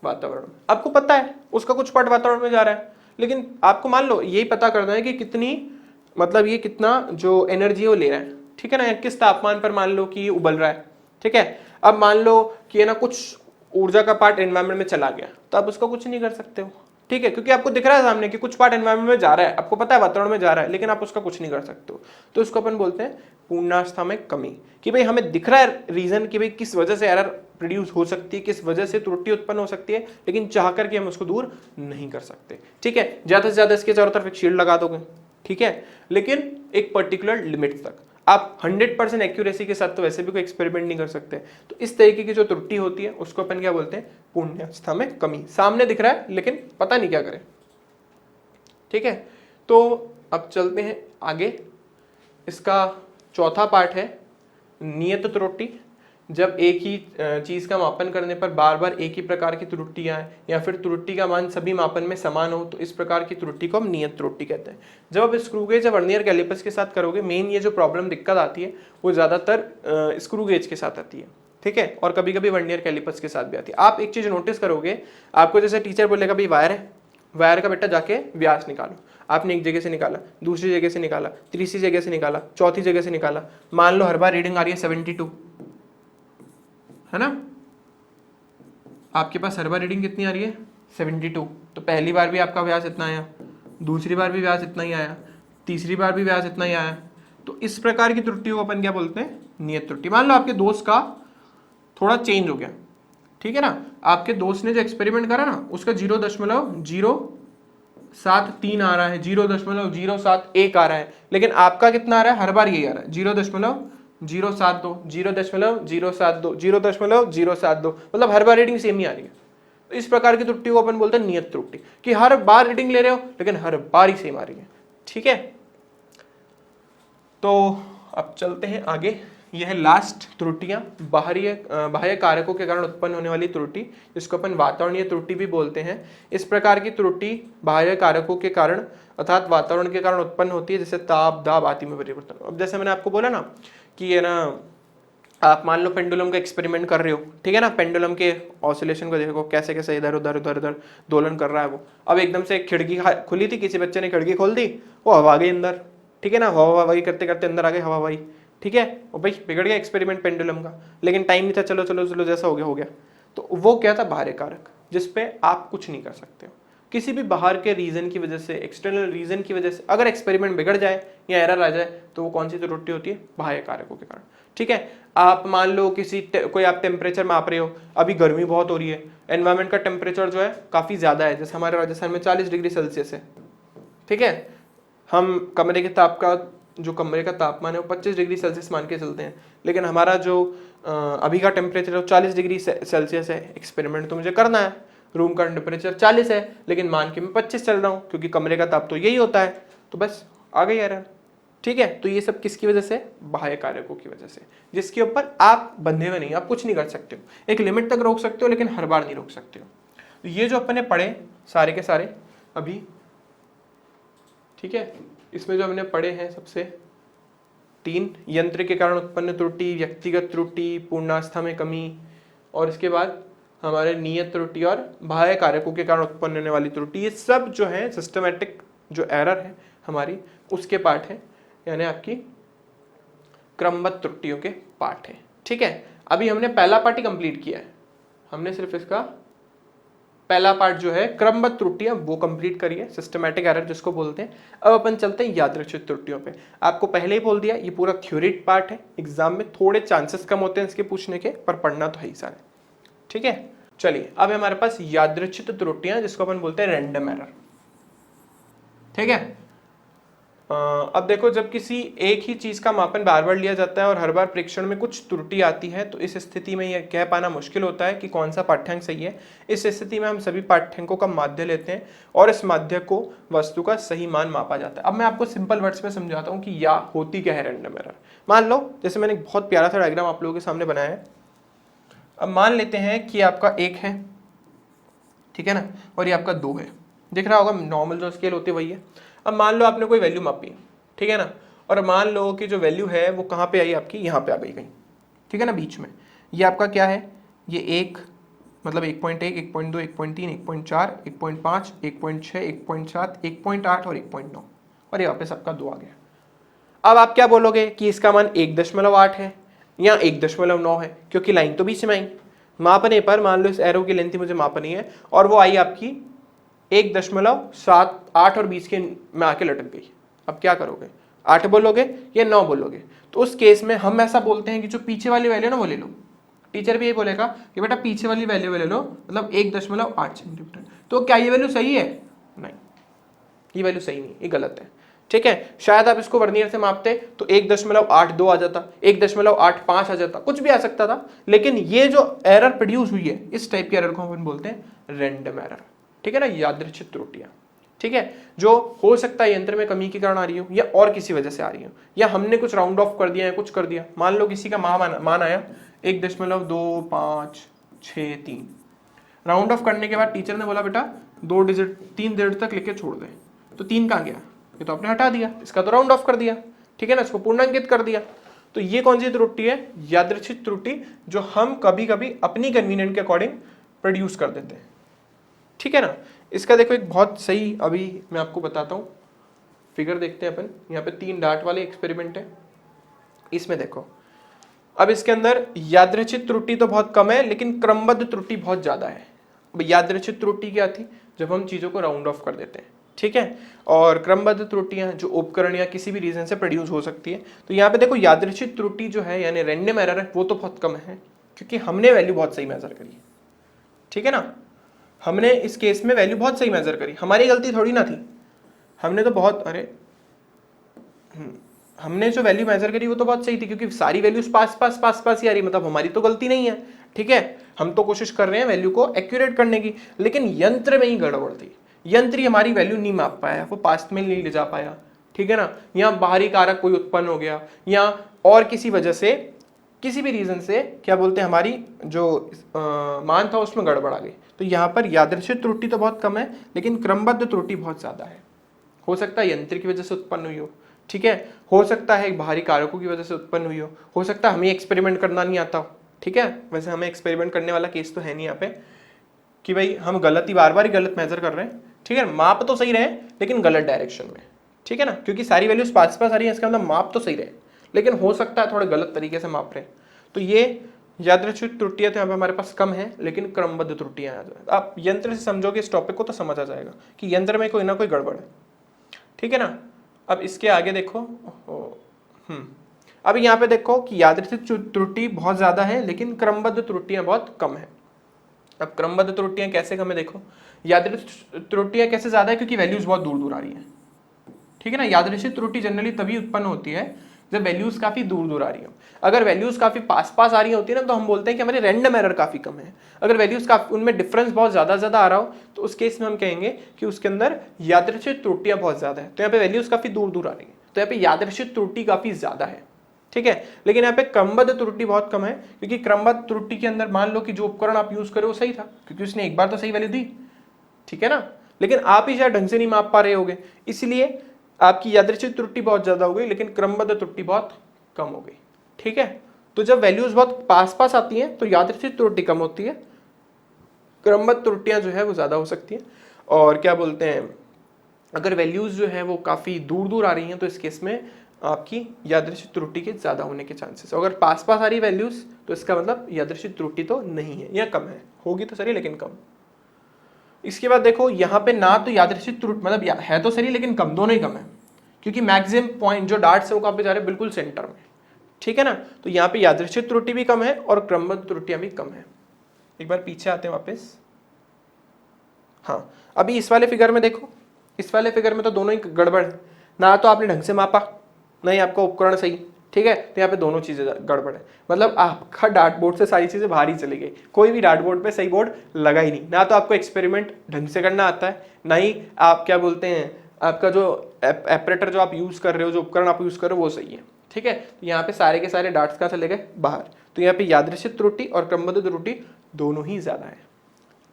वातावरण में। आपको पता है उसका कुछ पार्ट वातावरण में जा रहा है, लेकिन आपको मान लो यही पता करना है कि कितनी, मतलब ये कितना जो एनर्जी है वो ले रहा है, ठीक है ना, किस तापमान पर मान लो कि ये उबल रहा है, ठीक है। अब मान लो कि ना कुछ ऊर्जा का पार्ट एनवायरमेंट में चला गया, तो आप उसका कुछ नहीं कर सकते हो, ठीक है, क्योंकि आपको दिख रहा है सामने कि कुछ पार्ट एनवायरमेंट में जा रहा है, आपको पता है वातावरण में जा रहा है, लेकिन आप उसका कुछ नहीं कर सकते हो। तो इसको अपन बोलते हैं पूर्णावस्था में कमी, कि भाई हमें दिख रहा है रीजन कि भाई किस वजह से एरर प्रोड्यूस हो सकती है, किस वजह से त्रुटि उत्पन्न हो सकती है, लेकिन चाह करके हम उसको दूर नहीं कर सकते। ठीक है, ज्यादा से ज्यादा इसके चारों तरफ एक शील्ड लगा दोगे, ठीक है, लेकिन एक पर्टिकुलर लिमिट तक। आप 100% एक्यूरेसी के साथ तो वैसे भी कोई एक्सपेरिमेंट नहीं कर सकते। तो इस तरीके की जो त्रुटि होती है उसको अपन क्या बोलते हैं, पूर्णावस्था में कमी। सामने दिख रहा है लेकिन पता नहीं क्या करें। ठीक है, तो अब चलते हैं आगे। इसका चौथा पार्ट है नियत त्रुटि। जब एक ही चीज का मापन करने पर बार बार एक ही प्रकार की त्रुटियां आए या फिर त्रुटि का मान सभी मापन में समान हो, तो इस प्रकार की त्रुटि को हम नियत त्रुटि कहते हैं। जब आप स्क्रू गेज या वर्नियर कैलिपर्स के साथ करोगे, मेन ये जो प्रॉब्लम दिक्कत आती है वो ज्यादातर स्क्रू गेज के साथ आती है। ठीक है, और कभी कभी वर्नियर कैलिपर्स के साथ भी आती है। आप एक चीज नोटिस करोगे, आपको जैसे टीचर बोलेगा भाई वायर है, वायर का बेटा जाके व्यास निकालो। आपने एक जगह से निकाला, दूसरी जगह से निकाला, तीसरी जगह से निकाला, चौथी जगह से निकाला, मान लो हर बार रीडिंग आ रही है 72, है ना। आपके पास हर बार रीडिंग कितनी आ रही है, 72। तो पहली बार भी आपका व्यास इतना आया, दूसरी बार भी व्यास इतना ही आया, तीसरी बार भी व्यास इतना ही आया। तो इस प्रकार की त्रुटि को अपन क्या बोलते हैं, नियत त्रुटि। मान लो आपके दोस्त का थोड़ा चेंज हो गया, ठीक है ना, आपके दोस्त ने जो एक्सपेरिमेंट करा ना उसका 0.073 आ रहा है, 0.071 आ रहा है, लेकिन आपका कितना आ रहा है, हर बार यही आ रहा है 0.072, 0.072, 0.072, मतलब हर बार रीडिंग सेम ही आ रही है। तो इस प्रकार की त्रुटि को अपन बोलते हैं नियत त्रुटि, कि हर बार रीडिंग ले रहे हो लेकिन हर बार ही सेम आ रही है। ठीक है, तो अब चलते हैं आगे। यह लास्ट त्रुटियां बाह्य कारकों के कारण उत्पन्न होने वाली त्रुटि, जिसको अपन वातावरणीय त्रुटि भी बोलते हैं। इस प्रकार की त्रुटि बाह्य कारकों के कारण अर्थात वातावरण के कारण उत्पन्न होती है, जैसे ताप, दाब आदि में परिवर्तन। अब जैसे मैंने आपको बोला ना कि ये ना, आप मान लो पेंडुलम का एक्सपेरिमेंट कर रहे हो, ठीक है ना, पेंडुलम के ऑसिलेशन को देखो कैसे कैसे इधर उधर इधर उधर दोलन कर रहा है वो। अब एकदम से एक खिड़की खुली थी, किसी बच्चे ने खिड़की खोल दी, वो हवा आ गई अंदर, ठीक है ना, हवाई करते करते अंदर आ गई हवाई, ठीक है, और भाई बिगड़ गया एक्सपेरिमेंट पेंडुलम का, लेकिन टाइम नहीं था, चलो चलो चलो जैसा हो गया हो गया। तो वो क्या था, बाहरी कारक, जिसपे आप कुछ नहीं कर सकते हो। किसी भी बाहर के रीजन की वजह से, एक्सटर्नल रीजन की वजह से अगर एक्सपेरिमेंट बिगड़ जाए या एरर आ जाए, तो वो कौन सी त्रुटि होती है, बाह्य कारकों के कारण। ठीक है, आप मान लो कोई आप टेम्परेचर माप रहे हो, अभी गर्मी बहुत हो रही है, एनवायरमेंट का टेम्परेचर जो है काफी ज्यादा है, जैसे हमारे राजस्थान में 40 डिग्री सेल्सियस है। ठीक है, हम कमरे के जो कमरे का तापमान है वो 25 डिग्री सेल्सियस मान के चलते हैं, लेकिन हमारा जो अभी का टेम्परेचर है वो 40 डिग्री सेल्सियस है। एक्सपेरिमेंट तो मुझे करना है, रूम का टेम्परेचर 40 है, लेकिन मान के मैं 25 चल रहा हूँ, क्योंकि कमरे का ताप तो यही होता है, तो बस आ गई एरर। ठीक है, तो ये सब किसकी वजह से, बाह्य कारकों की वजह से, जिसके ऊपर आप बंधे हुए नहीं, आप कुछ नहीं कर सकते हो। एक लिमिट तक रोक सकते हो, लेकिन हर बार नहीं रोक सकते हो। तो ये जो अपने पढ़े सारे के सारे अभी, ठीक है, इसमें जो हमने पढ़े हैं सबसे 3, यंत्र के कारण उत्पन्न त्रुटि, व्यक्तिगत त्रुटि, पूर्णावस्था में कमी, और इसके बाद हमारे नियत त्रुटि और बाह्य कारकों के कारण उत्पन्न होने वाली त्रुटि, ये सब जो है सिस्टमैटिक जो एरर है हमारी, उसके पार्ट है, यानी आपकी क्रमबद्ध त्रुटियों के पार्ट है। ठीक है, अभी हमने पहला पार्ट ही कंप्लीट किया है, हमने सिर्फ इसका पहला पार्ट जो है क्रमबद्ध त्रुटियां वो कंप्लीट करिए, सिस्टमैटिक एरर जिसको बोलते हैं। अब अपन चलते हैं यादृच्छिक त्रुटियों पे। आपको पहले ही बोल दिया ये पूरा थ्योरी पार्ट है, एग्जाम में थोड़े चांसेस कम होते हैं इसके पूछने के, पर पढ़ना तो है ही सारे। ठीक है, चलिए अब हमारे पास यादृच्छिक त्रुटियां, जिसको अपन बोलते हैं रैंडम एरर। ठीक है, अब देखो, जब किसी एक ही चीज का मापन बार बार लिया जाता है और हर बार परीक्षण में कुछ त्रुटि आती है, तो इस स्थिति में यह कह पाना मुश्किल होता है कि कौन सा पाठ्यांक सही है। इस स्थिति में हम सभी पाठ्यांकों का माध्य लेते हैं और इस माध्य को वस्तु का सही मान मापा जाता है। अब मैं आपको सिंपल वर्ड्स में समझाता हूँ कि या होती क्या है रैंडम एरर। मान लो जैसे मैंने बहुत प्यारा सा डायग्राम आप लोगों के सामने बनाया है। अब मान लेते हैं कि आपका 1 है, ठीक है ना, और ये आपका 2 है, दिख रहा होगा, नॉर्मल जो स्केल होती है वही है। अब मान लो आपने कोई वैल्यू मापी, ठीक है ना, और मान लो कि जो वैल्यू है वो कहाँ पे आई आपकी, यहाँ पे आ गई कहीं, ठीक है ना, बीच में। ये आपका क्या है, ये 1 मतलब 1.1, 1.2, 1.3, 1.4, 1.5, 1.6, 1.7, 1.8 और 1.9, और ये वापस आपका 2 आ गया। अब आप क्या बोलोगे कि इसका मान 1.8 है या 1.9 है, क्योंकि लाइन तो बीच में आई। मापने पर मान लो इस एरो की लेंथ मुझे मापनी है और वो आई आपकी 1.78 और 20 के में आके लटक गई। अब क्या करोगे, 8 बोलोगे या 9 बोलोगे, तो उस केस में हम ऐसा बोलते हैं कि जो पीछे वाली वैल्यू ना वो ले लो। टीचर भी ये बोलेगा कि बेटा पीछे वाली वैल्यू ले लो, मतलब 1.8 सेंटीमीटर। तो क्या ये वैल्यू सही है? नहीं, ये वैल्यू सही नहीं, ये गलत है। ठीक है, शायद आप इसको वर्नियर से मापते तो 1.82 आ जाता, 1.85 आ जाता, कुछ भी आ सकता था, लेकिन ये जो एरर प्रोड्यूस हुई है, इस टाइप के एरर को हम बोलते हैं रैंडम एरर। ठीक है ना, यादृच्छिक त्रुटियां। ठीक है, जो हो सकता है यंत्र में कमी के कारण आ रही हो या और किसी वजह से आ रही हो, या हमने कुछ राउंड ऑफ कर दिया है, कुछ कर दिया। मान लो किसी का मान आया 1.2563, राउंड ऑफ करने के बाद टीचर ने बोला बेटा 3 डिजिट तक लिख के छोड़ दे, तो 3 कहाँ गया? ये तो आपने हटा दिया, इसका तो राउंड ऑफ कर दिया। ठीक है ना, इसको पूर्णांकित कर दिया। तो ये कौन सी त्रुटि है? यादृच्छिक त्रुटि, जो हम कभी कभी अपनी कन्वीनियंट के अकॉर्डिंग प्रोड्यूस कर देते हैं। ठीक है ना, इसका देखो एक बहुत सही, अभी मैं आपको बताता हूँ, फिगर देखते हैं अपन। यहाँ पे 3 डार्ट वाले एक्सपेरिमेंट है, इसमें देखो। अब इसके अंदर यादृच्छिक त्रुटि तो बहुत कम है, लेकिन क्रमबद्ध त्रुटि बहुत ज्यादा है। यादृच्छिक त्रुटि क्या थी? जब हम चीजों को राउंड ऑफ कर देते हैं। ठीक है, और क्रमबद्ध त्रुटियां जो उपकरण या किसी भी रीजन से प्रोड्यूस हो सकती है। तो यहाँ पे देखो यादृच्छिक त्रुटि जो है यानी रैंडम एरर है, वो तो बहुत कम है, क्योंकि हमने वैल्यू बहुत सही मेजर करी। ठीक है ना, हमने इस केस में वैल्यू बहुत सही मेजर करी, हमारी गलती थोड़ी ना थी। हमने तो बहुत हमने जो वैल्यू मेजर करी वो तो बहुत सही थी, क्योंकि सारी वैल्यूज पास ही आ रही, मतलब हमारी तो गलती नहीं है। ठीक है, हम तो कोशिश कर रहे हैं वैल्यू को एक्यूरेट करने की, लेकिन यंत्र में ही गड़बड़ थी। यंत्र ही हमारी वैल्यू नहीं माप पाया, वो पास में नहीं ले जा पाया। ठीक है ना, या बाहरी कारक कोई उत्पन्न हो गया, या और किसी वजह से, किसी भी रीजन से क्या बोलते हैं, हमारी जो मान था उसमें गड़बड़ आ गई। तो यहाँ पर यादृच्छिक त्रुटि तो बहुत कम है, लेकिन क्रमबद्ध त्रुटि बहुत ज्यादा है। हो सकता है यंत्र की वजह से उत्पन्न हुई हो। ठीक है, हो सकता है बाहरी कारकों की वजह से उत्पन्न हुई हो सकता है हमें एक्सपेरिमेंट करना नहीं आता हो। ठीक है, वैसे हमें एक्सपेरिमेंट करने वाला केस तो है नहीं यहाँ पे, कि भाई हम गलत ही बार बार गलत मेजर कर रहे हैं। ठीक है, माप तो सही रहे लेकिन गलत डायरेक्शन में। ठीक है ना, क्योंकि सारी वैल्यूज पास आ रही है, इसका मतलब माप तो सही रहे, लेकिन हो सकता है थोड़े गलत तरीके से माप रहे। तो ये यादृच्छिक त्रुटियां तो यहाँ पे हमारे पास कम है, लेकिन क्रमबद्ध त्रुटियां आ जाए। आप यंत्र से समझोगे इस टॉपिक को तो समझ आ जाएगा कि यंत्र में कोई ना कोई गड़बड़ है। ठीक है ना, अब इसके आगे देखो। अब यहाँ पे देखो कि यादृच्छिक त्रुटि बहुत ज्यादा है, लेकिन क्रमबद्ध त्रुटियां बहुत कम है। अब क्रमबद्ध त्रुटियां कैसे कम है देखो। यादृच्छिक त्रुटियां कैसे ज्यादा है? क्योंकि वैल्यूज बहुत दूर दूर आ रही है। ठीक है ना, यादृच्छिक त्रुटि जनरली तभी उत्पन्न होती है जब वैल्यूज काफी दूर दूर आ रही हो। अगर वैल्यूज काफी पास आ रही होती है ना, तो हम बोलते हैं कि हमारी रैंडम एरर काफी कम है। अगर वैल्यूज का उनमें डिफरेंस बहुत ज्यादा आ रहा हो, तो उस केस में हम कहेंगे कि उसके अंदर यादृच्छिक त्रुटियां बहुत ज्यादा है। तो यहाँ पे वैल्यूज काफी दूर दूर आ रही है, तो यहाँ पे यादृच्छिक त्रुटि काफी ज्यादा है। ठीक है, लेकिन यहाँ पे क्रमबद्ध त्रुटि बहुत कम है, क्योंकि क्रमबद्ध त्रुटि के अंदर मान लो कि जो उपकरण आप यूज करे वो सही था, क्योंकि उसने एक बार तो सही वैल्यू दी। ठीक है ना, लेकिन आप ही शायद ढंग से नहीं माप पा रहे होगे, इसलिए आपकी यादृच्छिक त्रुटि बहुत ज्यादा हो गई, लेकिन क्रमबद्ध त्रुटि बहुत कम हो गई। ठीक है, तो जब वैल्यूज बहुत पास आती हैं तो यादृच्छिक त्रुटि कम होती है, क्रमबद्ध त्रुटियां जो है वो ज्यादा हो सकती है। और क्या बोलते हैं, अगर वैल्यूज जो है वो काफी दूर दूर आ रही हैं, तो इस केस में आपकी यादृच्छिक त्रुटि के ज्यादा होने के चांसेस। अगर पास आ रही वैल्यूज, तो इसका मतलब यादृच्छिक त्रुटि तो नहीं है या कम है, होगी तो सही लेकिन कम। इसके बाद देखो यहाँ पे ना तो यादृच्छिक त्रुटि मतलब है तो सही लेकिन कम, दोनों ही कम है, क्योंकि मैक्सिमम पॉइंट जो डार्ट्स है वो कहाँ पे जा रहे हैं? बिल्कुल सेंटर में। ठीक है ना, तो यहाँ पे यादृच्छिक त्रुटि भी कम है और क्रमबद्ध त्रुटियां भी कम है। एक बार पीछे आते हैं वापस। हाँ, अभी इस वाले फिगर में देखो, इस वाले फिगर में तो दोनों ही गड़बड़ है, ना तो आपने ढंग से मापा, ना ही आपका उपकरण सही। ठीक है, तो यहाँ पे दोनों चीजें गड़बड़ है, मतलब आपका डार्ट बोर्ड से सारी चीजें बाहर ही चली गई, कोई भी डार्ट बोर्ड पे सही बोर्ड लगा ही नहीं। ना तो आपको एक्सपेरिमेंट ढंग से करना आता है, ना ही आप क्या बोलते हैं, आपका जो एपरेटर जो आप यूज कर रहे हो, जो उपकरण आप यूज कर रहे हो वो सही है। ठीक है, तो यहाँ पे सारे के सारे डार्ट्स कहाँ चले गए? बाहर। तो यहाँ पे यादृच्छिक त्रुटि और क्रमबद्ध त्रुटि दोनों ही ज्यादा है।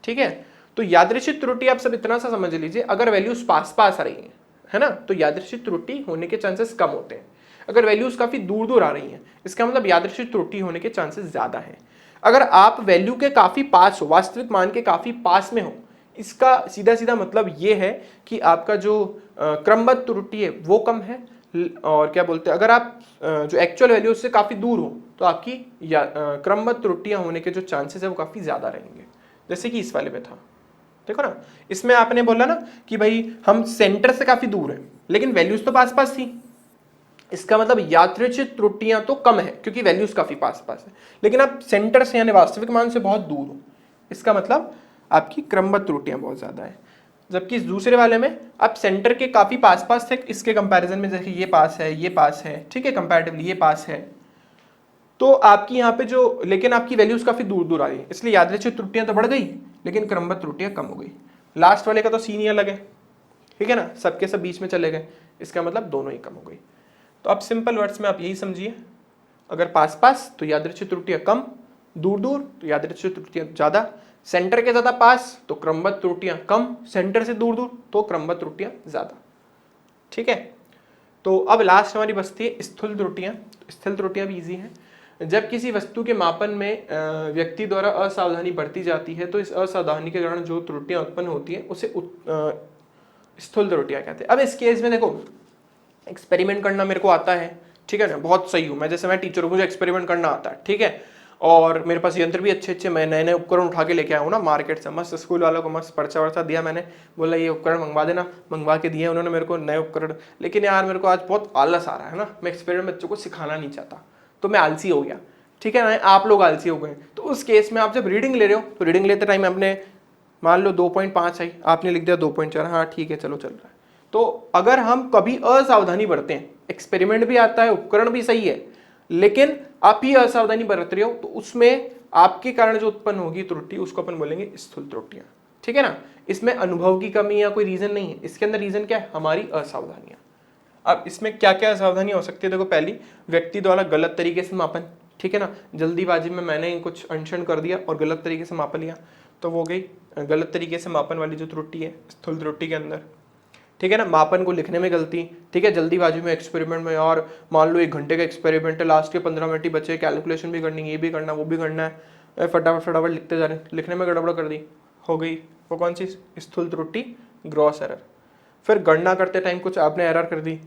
ठीक है, तो यादृच्छिक त्रुटि आप सब इतना सा समझ लीजिए, अगर वैल्यूज पास आ रही है ना, तो यादृच्छिक त्रुटि होने के चांसेस कम होते हैं। अगर वैल्यूज काफी दूर दूर आ रही हैं, इसका मतलब यादृच्छिक त्रुटि होने के चांसेस ज्यादा है। अगर आप वैल्यू के काफी पास हो, वास्तविक मान के काफी पास में हो, इसका सीधा सीधा मतलब ये है कि आपका जो क्रमबद्ध त्रुटि है वो कम है। और क्या बोलते हैं, अगर आप जो एक्चुअल वैल्यू से काफी दूर हो, तो आपकी क्रमबद्ध त्रुटियां होने के जो चांसेस है वो काफी ज्यादा रहेंगे, जैसे कि इस वाले में था। देखो ना, इसमें आपने बोला ना कि भाई हम सेंटर से काफी दूर हैं, लेकिन वैल्यूज तो पास थी। इसका मतलब यादृच्छिक त्रुटियां तो कम है क्योंकि वैल्यूज काफी पास पास है, लेकिन आप सेंटर से यानी वास्तविक मान से बहुत दूर हो, इसका मतलब आपकी क्रमबद्ध त्रुटियां बहुत ज्यादा है। जबकि इस दूसरे वाले में आप सेंटर के काफी पास पास थे इसके कंपैरिजन में, जैसे ये पास है, ये पास है, ठीक है, कंपैरेटिवली ये पास है, तो आपकी यहाँ पे जो, लेकिन आपकी वैल्यूज काफी दूर दूर आ रही है, इसलिए यादृच्छिक त्रुटियां तो बढ़ गई लेकिन क्रमबद्ध त्रुटियां कम हो गई। लास्ट वाले का तो सीन ही अलग है, ठीक है ना, सबके सब बीच में चले गए, इसका मतलब दोनों ही कम हो गई। तो अब सिंपल वर्ड्स में आप यही समझिए, अगर पास पास तो यादृच्छिक त्रुटियां कम, दूर दूर तो यादृच्छिक त्रुटियां ज्यादा, सेंटर के ज्यादा पास तो क्रमबद्ध त्रुटियां कम, सेंटर से दूर दूर तो क्रमबद्ध त्रुटियां ज्यादा, ठीक है। तो अब लास्ट हमारी बचती है स्थूल त्रुटियां। स्थूल त्रुटियां भी इजी हैं। जब किसी वस्तु के मापन में व्यक्ति द्वारा असावधानी बरती जाती है तो इस असावधानी के कारण जो त्रुटियां उत्पन्न होती है उसे स्थूल त्रुटियां कहते हैं। अब इस केस में देखो, एक्सपेरिमेंट करना मेरे को आता है, ठीक है ना, बहुत सही हूँ मैं, जैसे मैं टीचर हूँ, मुझे एक्सपेरिमेंट करना आता है, ठीक है, और मेरे पास यंत्र भी अच्छे अच्छे, मैं नए नए उपकरण उठा के लेके आया हूँ ना मार्केट से, मस्त स्कूल वालों को मस्त पर्चा वर्चा दिया मैंने, बोला ये उपकरण मंगवा देना, मंगवा के दिए उन्होंने मेरे को नए उपकरण। लेकिन यार मेरे को आज बहुत आलस आ रहा है ना, मैं एक्सपेरिमेंट बच्चों को सिखाना नहीं चाहता, तो मैं आलसी हो गया, ठीक है ना, आप लोग आलसी हो गए। तो उस केस में आप जब रीडिंग ले रहे हो तो रीडिंग लेते टाइम आपने मान लो 2.5 आई, आपने लिख दिया 2.4, हाँ ठीक है चलो चल रहा है। तो अगर हम कभी असावधानी बरतें, एक्सपेरिमेंट भी आता है, उपकरण भी सही है, लेकिन आप ही असावधानी बरत रहे हो तो उसमें आपके कारण जो उत्पन्न होगी त्रुटि उसको अपन बोलेंगे स्थूल त्रुटियां, ठीक है ना। इसमें अनुभव की कमी या कोई रीजन नहीं है, इसके अंदर रीजन क्या है, हमारी असावधानियां। अब इसमें क्या क्या असावधानियां हो सकती है, देखो पहली, व्यक्ति द्वारा गलत तरीके से मापन, ठीक है ना, जल्दीबाजी में मैंने कुछ अनशन कर दिया और गलत तरीके से माप लिया, तो वो गई गलत तरीके से मापन वाली जो त्रुटि है स्थूल त्रुटि के अंदर, ठीक है ना। मापन को लिखने में गलती, ठीक है, जल्दीबाजी में एक्सपेरिमेंट में, और मान लो 1 घंटे का एक्सपेरिमेंट है, लास्ट के 15 मिनट ही बचे, कैलकुलेशन भी करनी, ये भी करना, वो भी करना है, फटाफट फटाफट लिखते जा रहे हैं, लिखने में गड़बड़ कर दी, हो गई वो कौन सी स्थूल त्रुटि, ग्रॉस एरर। फिर गणना करते टाइम कुछ आपने एरर कर दी,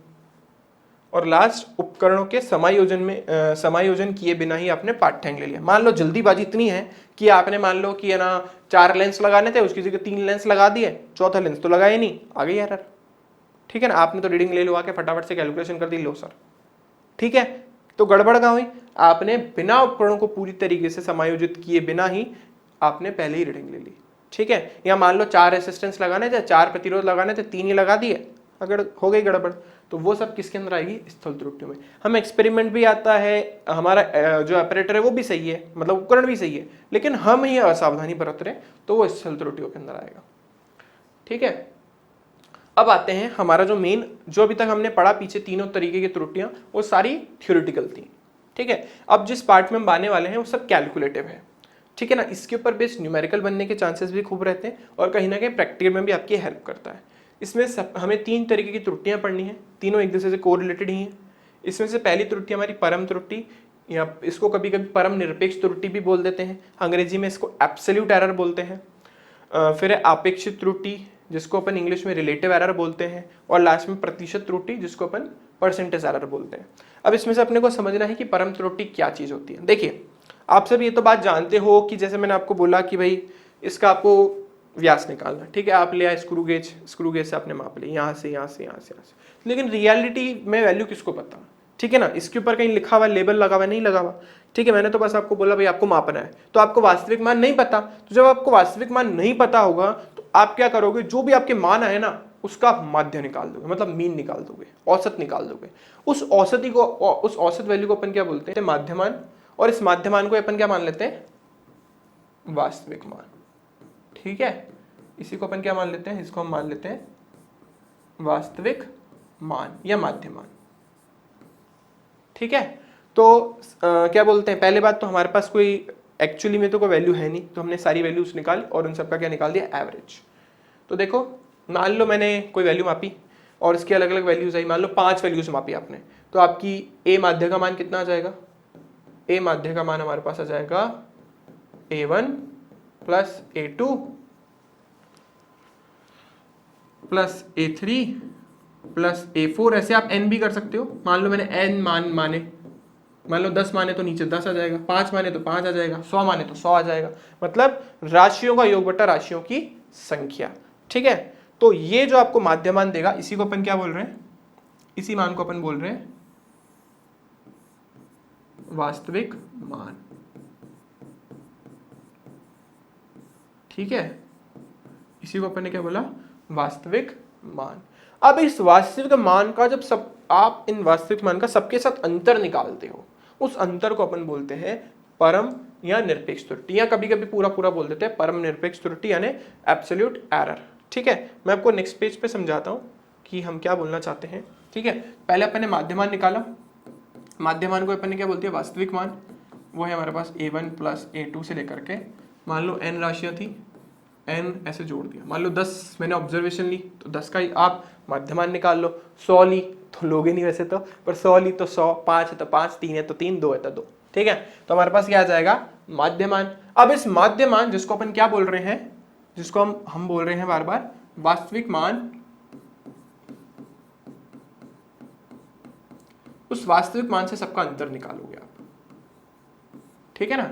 और लास्ट उपकरणों के समायोजन किए बिना ही आपने पाठ्यांक ले लिया। मान लो जल्दीबाजी इतनी है कि आपने मान लो कि है ना 4 लेंस लगाने थे, उसकी जगह 3 लेंस लगा दिए, चौथा लेंस तो लगाया नहीं, आ गई एरर, ठीक है ना। आपने तो रीडिंग ले लो आके फटाफट से कैलकुलेशन कर दी, लो सर, ठीक है। तो गड़बड़ कहाँ हुई, आपने बिना उपकरणों को पूरी तरीके से समायोजित किए बिना ही आपने पहले ही रीडिंग ले ली, ठीक है। या मान लो 4 रेसिस्टेंस लगाने थे, 4 प्रतिरोध लगाने थे, 3 ही लगा दिए, अगर हो गई गड़बड़, तो वो सब किसके अंदर आएगी, स्थूल त्रुटियों में। हम एक्सपेरिमेंट भी आता है, हमारा जो ऑपरेटर है वो भी सही है, मतलब उपकरण भी सही है, लेकिन हम ही असावधानी बरत रहे तो वो स्थूल त्रुटियों के अंदर आएगा, ठीक है। अब आते हैं हमारा जो मेन, जो अभी तक हमने पढ़ा पीछे तीनों तरीके की त्रुटियां, वो सारी थ्योरेटिकल थी, ठीक है। अब जिस पार्ट में हम आने वाले हैं वो सब कैलकुलेटिव है, ठीक है ना। इसके ऊपर बेस्ड न्यूमेरिकल बनने के चांसेस भी खूब रहते हैं और कहीं ना कहीं प्रैक्टिकल में भी आपकी हेल्प करता है। इसमें हमें 3 तरीके की त्रुटियां पढ़नी है, तीनों एक दूसरे से कोरिलेटेड ही हैं। इसमें से पहली त्रुटि हमारी परम त्रुटि, या इसको कभी कभी परम निरपेक्ष त्रुटि भी बोल देते हैं, अंग्रेजी में इसको एब्सोल्यूट एरर बोलते हैं। फिर है आपेक्षिक त्रुटि, जिसको अपन इंग्लिश में रिलेटिव एरर बोलते हैं, और लास्ट में प्रतिशत त्रुटि, जिसको अपन परसेंटेज एरर बोलते हैं। अब इसमें से अपने को समझना है कि परम त्रुटि क्या चीज होती है। देखिए, आप सब ये तो बात जानते हो कि जैसे मैंने आपको बोला कि भाई इसका आपको व्यास निकालना, ठीक है, आप ले आए स्क्रू गेज से आपने माप लिया, यहाँ से यहाँ से यहाँ से यहाँ से, लेकिन रियलिटी में वैल्यू किसको पता, ठीक है ना। इसके ऊपर कहीं लिखा हुआ, लेबल लगा हुआ नहीं लगा हुआ, ठीक है, मैंने तो बस आपको बोला भाई आपको मापना है, तो आपको वास्तविक मान नहीं पता। तो जब आपको वास्तविक मान नहीं पता होगा तो आप क्या करोगे, जो भी आपके मान आए ना उसका माध्य निकाल दोगे, मतलब मीन निकाल दोगे, औसत निकाल दोगे। उस औसत वैल्यू को अपन क्या बोलते हैं, माध्यमान, और इस माध्यमान को अपन क्या मान लेते हैं, वास्तविक मान, ठीक है। इसी को अपन क्या मान लेते हैं, इसको हम मान लेते हैं वास्तविक मान या माध्यमान, ठीक है। तो क्या बोलते हैं, पहले बात तो हमारे पास कोई एक्चुअली में तो कोई वैल्यू है नहीं, तो हमने सारी वैल्यूज निकाली और उन सबका क्या निकाल दिया, एवरेज। तो देखो, मान लो मैंने कोई वैल्यू मापी और इसकी अलग अलग वैल्यूज आई, मान लो 5 वैल्यूज मापी आपने, तो आपकी ए माध्य का मान कितना आ जाएगा, ए माध्य का मान हमारे पास आ जाएगा A1 plus A2 plus A3 plus A4, ऐसे आप n भी कर सकते हो। मान लो मैंने n माने, मान लो 10 माने तो नीचे 10 आ जाएगा, 5 माने तो 5 आ जाएगा, 100 माने तो 100 आ जाएगा, मतलब राशियों का योग बटा राशियों की संख्या, ठीक है। तो ये जो आपको माध्यमान देगा, इसी को अपन क्या बोल रहे हैं, इसी मान को अपन बोल रहे हैं वास्तविक मान। ठीक है, इसी को अपन ने क्या बोला, वास्तविक मान। अब इस वास्तविक मान का जब सब आप इन वास्तविक मान का सबके साथ अंतर निकालते हो, उस अंतर को अपन बोलते हैं परम या निरपेक्ष त्रुटि, या कभी कभी पूरा पूरा बोल देते हैं परम निरपेक्ष त्रुटि यानी एब्सोल्यूट एरर। ठीक है, मैं आपको नेक्स्ट पेज पे समझाता हूँ कि हम क्या बोलना चाहते हैं। ठीक है, पहले अपन ने माध्यमान निकाला, माध्यमान को अपन ने क्या बोलते हैं, वास्तविक मान। वो है हमारे पास a1 प्लस a2 से लेकर के, मान लो n राशियाँ थी, n ऐसे जोड़ दिया, मान लो 10 मैंने ऑब्जर्वेशन ली तो 10 का ही आप माध्यमान निकाल लो। 100 ली तो लोगे नहीं वैसे तो, पर 100 ली तो 100, 5 है तो 5, 3 है तो 3, 2 है तो 2। ठीक है, तो हमारे पास क्या आ जाएगा, माध्यमान। अब इस माध्यमान जिसको अपन क्या बोल रहे हैं, जिसको हम बोल रहे हैं बार बार वास्तविक मान, उस वास्तविक मान से सबका अंतर निकालोगे आप। ठीक है ना,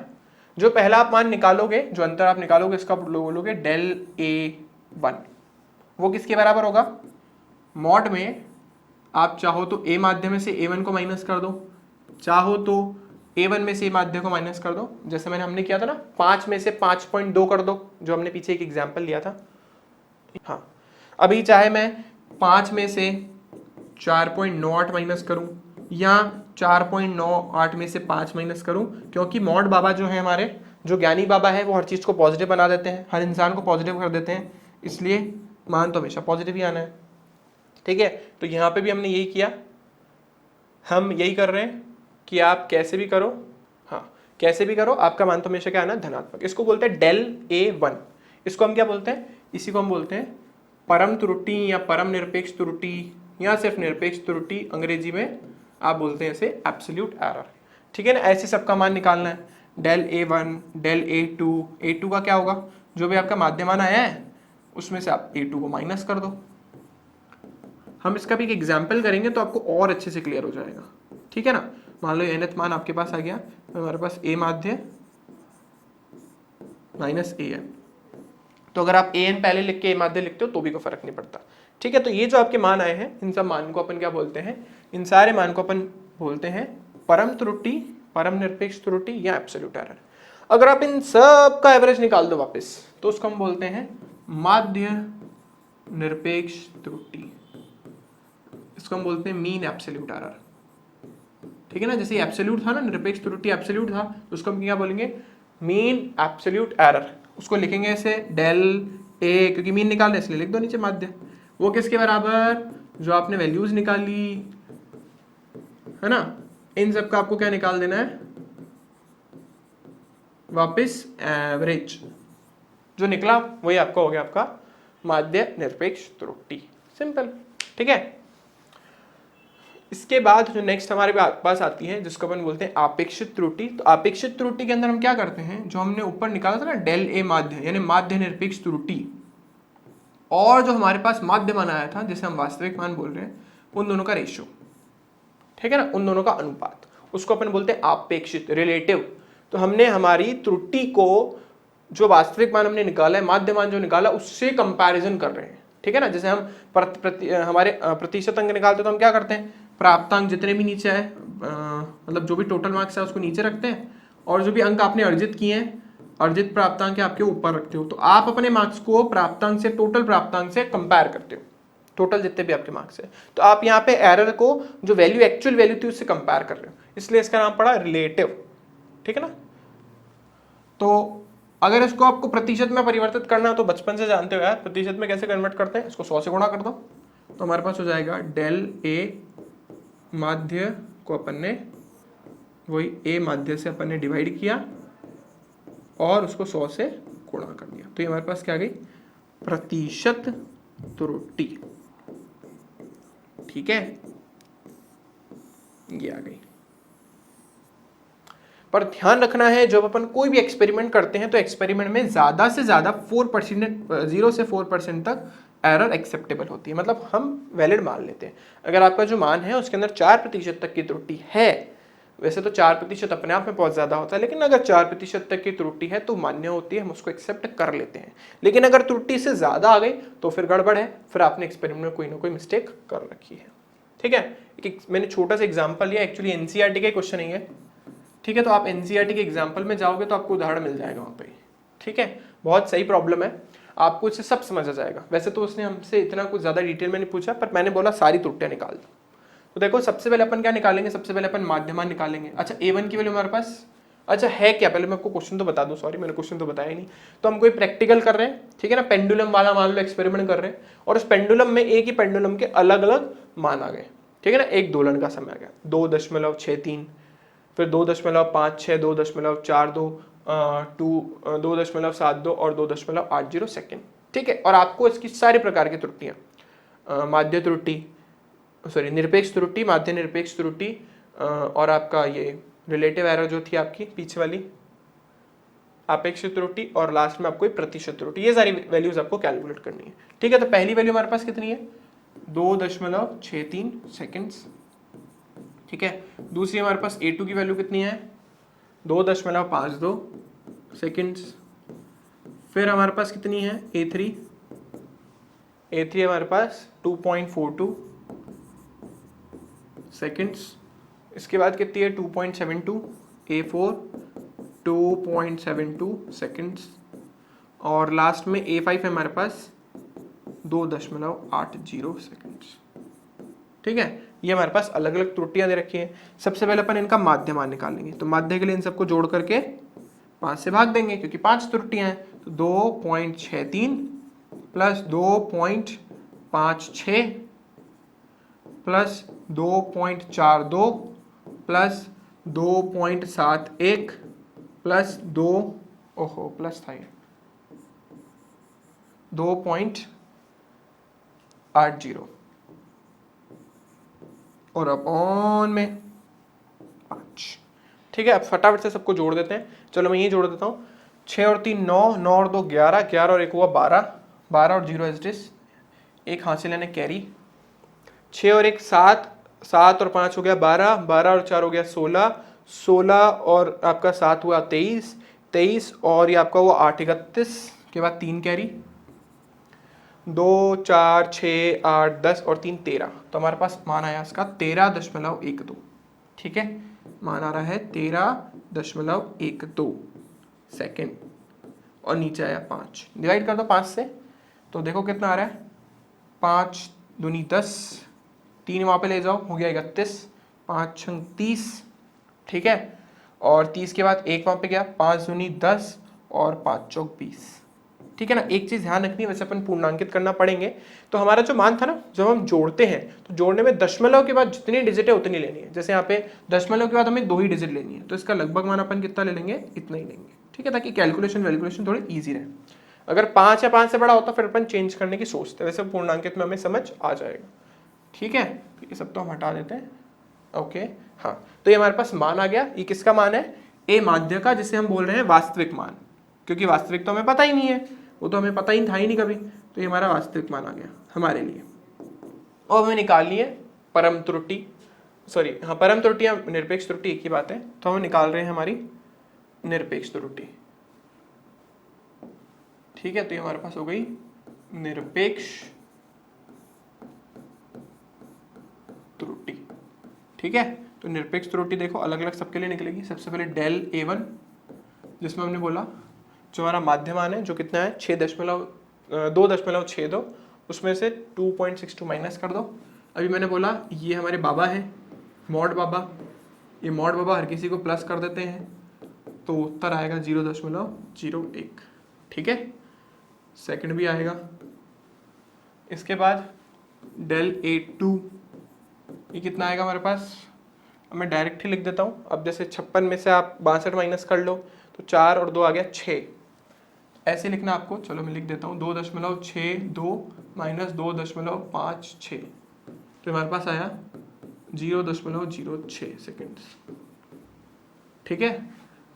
जो पहला आप मान निकालोगे, जो अंतर आप निकालोगे, इसका बोलोगे डेल a1। वो किसके बराबर होगा, मॉड में आप चाहो तो a माध्य में से a1 को माइनस कर दो, चाहो तो a1 में से a माध्य को माइनस कर दो, जैसे हमने किया था ना, 5 में से 5.2 कर दो, जो हमने पीछे एक एग्जाम्पल लिया था। हाँ, अभी चाहे मैं 5 में से 4.98 माइनस करूं या 4.98 में से 5 माइनस करूं, क्योंकि मॉड बाबा जो है हमारे, जो ज्ञानी बाबा है, वो हर चीज़ को पॉजिटिव बना देते हैं, हर इंसान को पॉजिटिव कर देते हैं, इसलिए मान तो हमेशा पॉजिटिव ही आना है। ठीक है, तो यहाँ पे भी हमने यही किया, हम यही कर रहे हैं कि आप कैसे भी करो, हाँ कैसे भी करो, आपका मान तो हमेशा क्या आना, धनात्मक। इसको बोलते हैं डेल a1। इसको हम क्या बोलते हैं, इसी को हम बोलते हैं परम त्रुटि या परम निरपेक्ष त्रुटि या सिर्फ निरपेक्ष त्रुटि, अंग्रेजी में आप बोलते हैं इसे एब्सोल्यूट एरर। ठीक है ना, ऐसे सबका मान निकालना है, del a1, del a2। a2 का क्या होगा, जो भी आपका माध्यमान आया है उसमें से आप a2 को माइनस कर दो। हम इसका भी एक एग्जाम्पल करेंगे तो आपको और अच्छे से क्लियर हो जाएगा। ठीक है ना, मान लो nth मान आपके पास आ गया, तो हमारे पास a माध्य माइनस an। तो अगर आप an पहले लिख के a माध्य लिखते हो तो भी कोई फर्क नहीं पड़ता। ठीक है, तो ये जो आपके मान आए हैं, इन सब मान को अपन क्या बोलते हैं, इन सारे मान को अपन बोलते हैं परम त्रुटि, परम निरपेक्ष त्रुटि या एब्सोल्यूट एरर। अगर आप इन सब का एवरेज निकाल दो वापस, तो उसको हम बोलते हैं माध्य निरपेक्ष त्रुटि, इसको हम बोलते हैं मीन एब्सोल्यूट एरर। ठीक है ना, जैसे एब्सोल्यूट था ना, निरपेक्ष त्रुटि एब्सोल्यूट था, तो उसको हम क्या बोलेंगे, मीन एब्सोल्यूट एरर। उसको लिखेंगे ऐसे डेल a, क्योंकि मीन निकाल रहे इसलिए लिख दो नीचे माध्य। वो किसके बराबर, जो आपने वैल्यूज निकाली है ना, इन सब का आपको क्या निकाल देना है, वापस एवरेज। जो निकला वही आपका हो गया आपका माध्य निरपेक्ष त्रुटि, सिंपल। ठीक है, इसके बाद जो नेक्स्ट हमारे पास आती है, जिसको अपन बोलते हैं आपेक्षित त्रुटि। तो आपेक्षित त्रुटि के अंदर हम क्या करते हैं, जो हमने ऊपर निकाला था ना डेल a माध्य, यानी माध्य निरपेक्ष त्रुटि, और जो हमारे पास माध्य मान आया था जिसे हम वास्तविक मान बोल रहे हैं, उन दोनों का रेशियो। ठीक है ना, उन दोनों का अनुपात, उसको अपन बोलते हैं आपेक्षित, रिलेटिव। तो हमने हमारी त्रुटि को, जो वास्तविक मान हमने निकाला है, माध्य मान जो निकाला, उससे कंपैरिजन कर रहे हैं। ठीक है ना, जैसे हम हमारे प्रतिशत अंक निकालते हैं तो हम क्या करते हैं, प्राप्तांक जितने भी नीचे आए, मतलब जो भी टोटल मार्क्स है उसको नीचे रखते हैं, और जो भी अंक आपने अर्जित किए हैं, अर्जित प्राप्तांक आपके ऊपर रखते हो। तो आप अपने मार्क्स को प्राप्तांक से, टोटल प्राप्तांक से कंपेयर करते हो, टोटल जितने भी आपके मार्क्स है। तो आप यहाँ पे एरर को, जो वैल्यू एक्चुअल वैल्यू थी, उससे कंपेयर कर रहे हो, इसलिए इसका नाम पड़ा रिलेटिव। ठीक है ना, तो अगर इसको आपको प्रतिशत में परिवर्तित करना है तो बचपन से जानते हो यार, प्रतिशत में कैसे कन्वर्ट करते हैं, इसको 100 से गुणा कर दो, तो हमारे पास हो जाएगा डेल a माध्य को अपन ने वही a माध्य से अपन ने डिवाइड किया और उसको 100 से गुणा कर दिया, तो ये हमारे पास क्या आ गई, प्रतिशत त्रुटि। ठीक है, ये आ गई। पर ध्यान रखना है, जब अपन कोई भी एक्सपेरिमेंट करते हैं तो एक्सपेरिमेंट में ज्यादा से ज्यादा 4%, 0 से 4% तक एरर एक्सेप्टेबल होती है, मतलब हम वैलिड मान लेते हैं। अगर आपका जो मान है उसके अंदर 4% तक की त्रुटि है, वैसे तो 4% अपने आप में बहुत ज्यादा होता है, लेकिन अगर 4% तक की त्रुटि है तो मान्य होती है, हम उसको एक्सेप्ट कर लेते हैं। लेकिन अगर त्रुटि से ज्यादा आ गई तो फिर गड़बड़ है, फिर आपने एक्सपेरिमेंट में कोई ना कोई मिस्टेक कर रखी है। ठीक है, मैंने छोटा सा एग्जाम्पल लिया, एक्चुअली एनसीईआरटी का क्वेश्चन नहीं है, ठीक है, तो आप एनसीईआरटी के एग्जाम्पल में जाओगे तो आपको उदाहरण मिल जाएगा वहाँ पे। ठीक है, बहुत सही प्रॉब्लम है, आपको इससे सब समझ आ जाएगा। वैसे तो उसने हमसे इतना कुछ ज़्यादा डिटेल में नहीं पूछा, पर मैंने बोला सारी त्रुटियाँ निकाल दो। तो देखो सबसे पहले अपन क्या निकालेंगे, सबसे पहले अपन माध्यमान निकालेंगे। अच्छा A1 की वैल्यू हमारे पास, अच्छा है क्या, पहले मैं आपको क्वेश्चन तो बता दूं, सॉरी मैंने क्वेश्चन तो बताया ही नहीं। तो हम कोई प्रैक्टिकल कर रहे हैं, ठीक है ना, पेंडुलम वाला मान लो एक्सपेरिमेंट कर रहे हैं, और उस पेंडुलम में एक ही पेंडुलम के अलग अलग मान आ गए, ठीक है ना। एक दोलन का समय आ गया 2.63, फिर 2.56, 2.42, 2.72 और 2.80 सेकेंड, ठीक है। और आपको इसकी सारी प्रकार की त्रुटियां, माध्य त्रुटि, सॉरी निरपेक्ष त्रुटि, माध्य निरपेक्ष त्रुटि, और आपका ये रिलेटिव एरर जो थी आपकी पीछे वाली, अपेक्षित त्रुटि, और लास्ट में आपको प्रतिशत त्रुटि, ये सारी वैल्यूज आपको कैलकुलेट करनी है। ठीक है, तो पहली वैल्यू हमारे पास कितनी है, 2.63 सेकेंड्स, ठीक है। दूसरी हमारे पास A2 की वैल्यू कितनी है, 2.52 सेकेंड्स। फिर हमारे पास कितनी है A3 हमारे पास 2.42 सेकेंड्स। इसके बाद कितनी है 2.72, A4 2.72 सेकेंड्स, और लास्ट में A5 है हमारे पास 2.80 सेकेंड्स, ठीक है। ये हमारे पास अलग अलग त्रुटियां दे रखी हैं। सबसे पहले अपन इनका माध्यमान निकालेंगे, तो माध्य के लिए इन सबको जोड़ करके 5 से भाग देंगे, क्योंकि 5 त्रुटियां हैं। तो 2.63 प्लस 2.56 प्लस 2.42 प्लस 2.71 प्लस 2, ओहो प्लस था ये, 2.80 और अपॉन में 5, ठीक है। अब फटाफट से सबको जोड़ देते हैं, चलो मैं यही जोड़ देता हूँ। 6 और 3 9, 9 और 2 11, 11 और 1 हुआ 12, 12 और 0 एज इट इज, एक हासिल यानी कैरी। 6 और 1 7, 7 और 5 हो गया 12, 12 और 4 हो गया 16, 16 और आपका 7 हुआ 23, 23 और ये आपका हुआ 8 31 के बाद 3 कैरी, 2 4 6 8 10 और 3 13। तो हमारे पास मान आया इसका 13.12, ठीक है। मान आ रहा है 13.12 सेकेंड, और नीचे आया 5। डिवाइड कर दो 5 से, तो देखो कितना आ रहा है, 5 दूनी 10, 3 वहाँ पे ले जाओ, हो गया 31, 5 छंग 30, ठीक है। और 30 के बाद 1 वहाँ पे गया, 5 दूनी 10 और 5 चौक 20, ठीक है ना। एक चीज़ ध्यान रखनी है, वैसे अपन पूर्णांकित करना पड़ेंगे। तो हमारा जो मान था ना, जब हम जोड़ते हैं तो जोड़ने में दशमलव के बाद जितनी डिजिट है उतनी लेनी है। जैसे यहाँ पे दशमलव के बाद हमें 2 ही डिजिट लेनी है, तो इसका लगभग मान अपन कितना ले लेंगे, इतना ही लेंगे, ठीक है, ताकि कैलकुलेशन थोड़ी ईजी रहे। अगर 5 या 5 से बड़ा होता फिर अपन चेंज करने की सोचते, वैसे पूर्णांकित में हमें समझ आ जाएगा, ठीक है। ये सब तो हम हटा देते हैं, ओके। हाँ, तो ये हमारे पास मान आ गया। ये किसका मान है, ए माध्य का, जिसे हम बोल रहे हैं वास्तविक मान, क्योंकि वास्तविक तो हमें पता ही नहीं है, वो तो हमें पता ही था ही नहीं कभी। तो ये हमारा वास्तविक मान आ गया हमारे लिए। और हमें निकालनी है परम त्रुटि, सॉरी हाँ, परम त्रुटि या निरपेक्ष त्रुटि एक ही बात है। तो हम निकाल रहे हैं हमारी निरपेक्ष त्रुटि, ठीक है। तो ये हमारे पास हो गई निरपेक्ष त्रुटि, ठीक है। तो निरपेक्ष त्रुटि देखो अलग अलग सबके लिए निकलेगी। सबसे पहले डेल A1, जिसमें हमने बोला जो हमारा माध्यमान है, जो कितना है 2.62, उसमें से 2.62 माइनस कर दो। अभी मैंने बोला ये हमारे बाबा है, मॉड बाबा, ये मॉड बाबा हर किसी को प्लस कर देते हैं, तो उत्तर आएगा 0.01, ठीक है। सेकंड भी आएगा। इसके बाद डेल A2, ये कितना आएगा हमारे पास, अब मैं डायरेक्ट ही लिख देता हूँ। अब जैसे 56 में से आप 62 माइनस कर लो, तो 4 और 2 आ गया 6, ऐसे लिखना आपको। चलो मैं लिख देता हूँ 2.62 माइनस 2.56, तो हमारे पास आया 0.06 सेकेंड, ठीक है।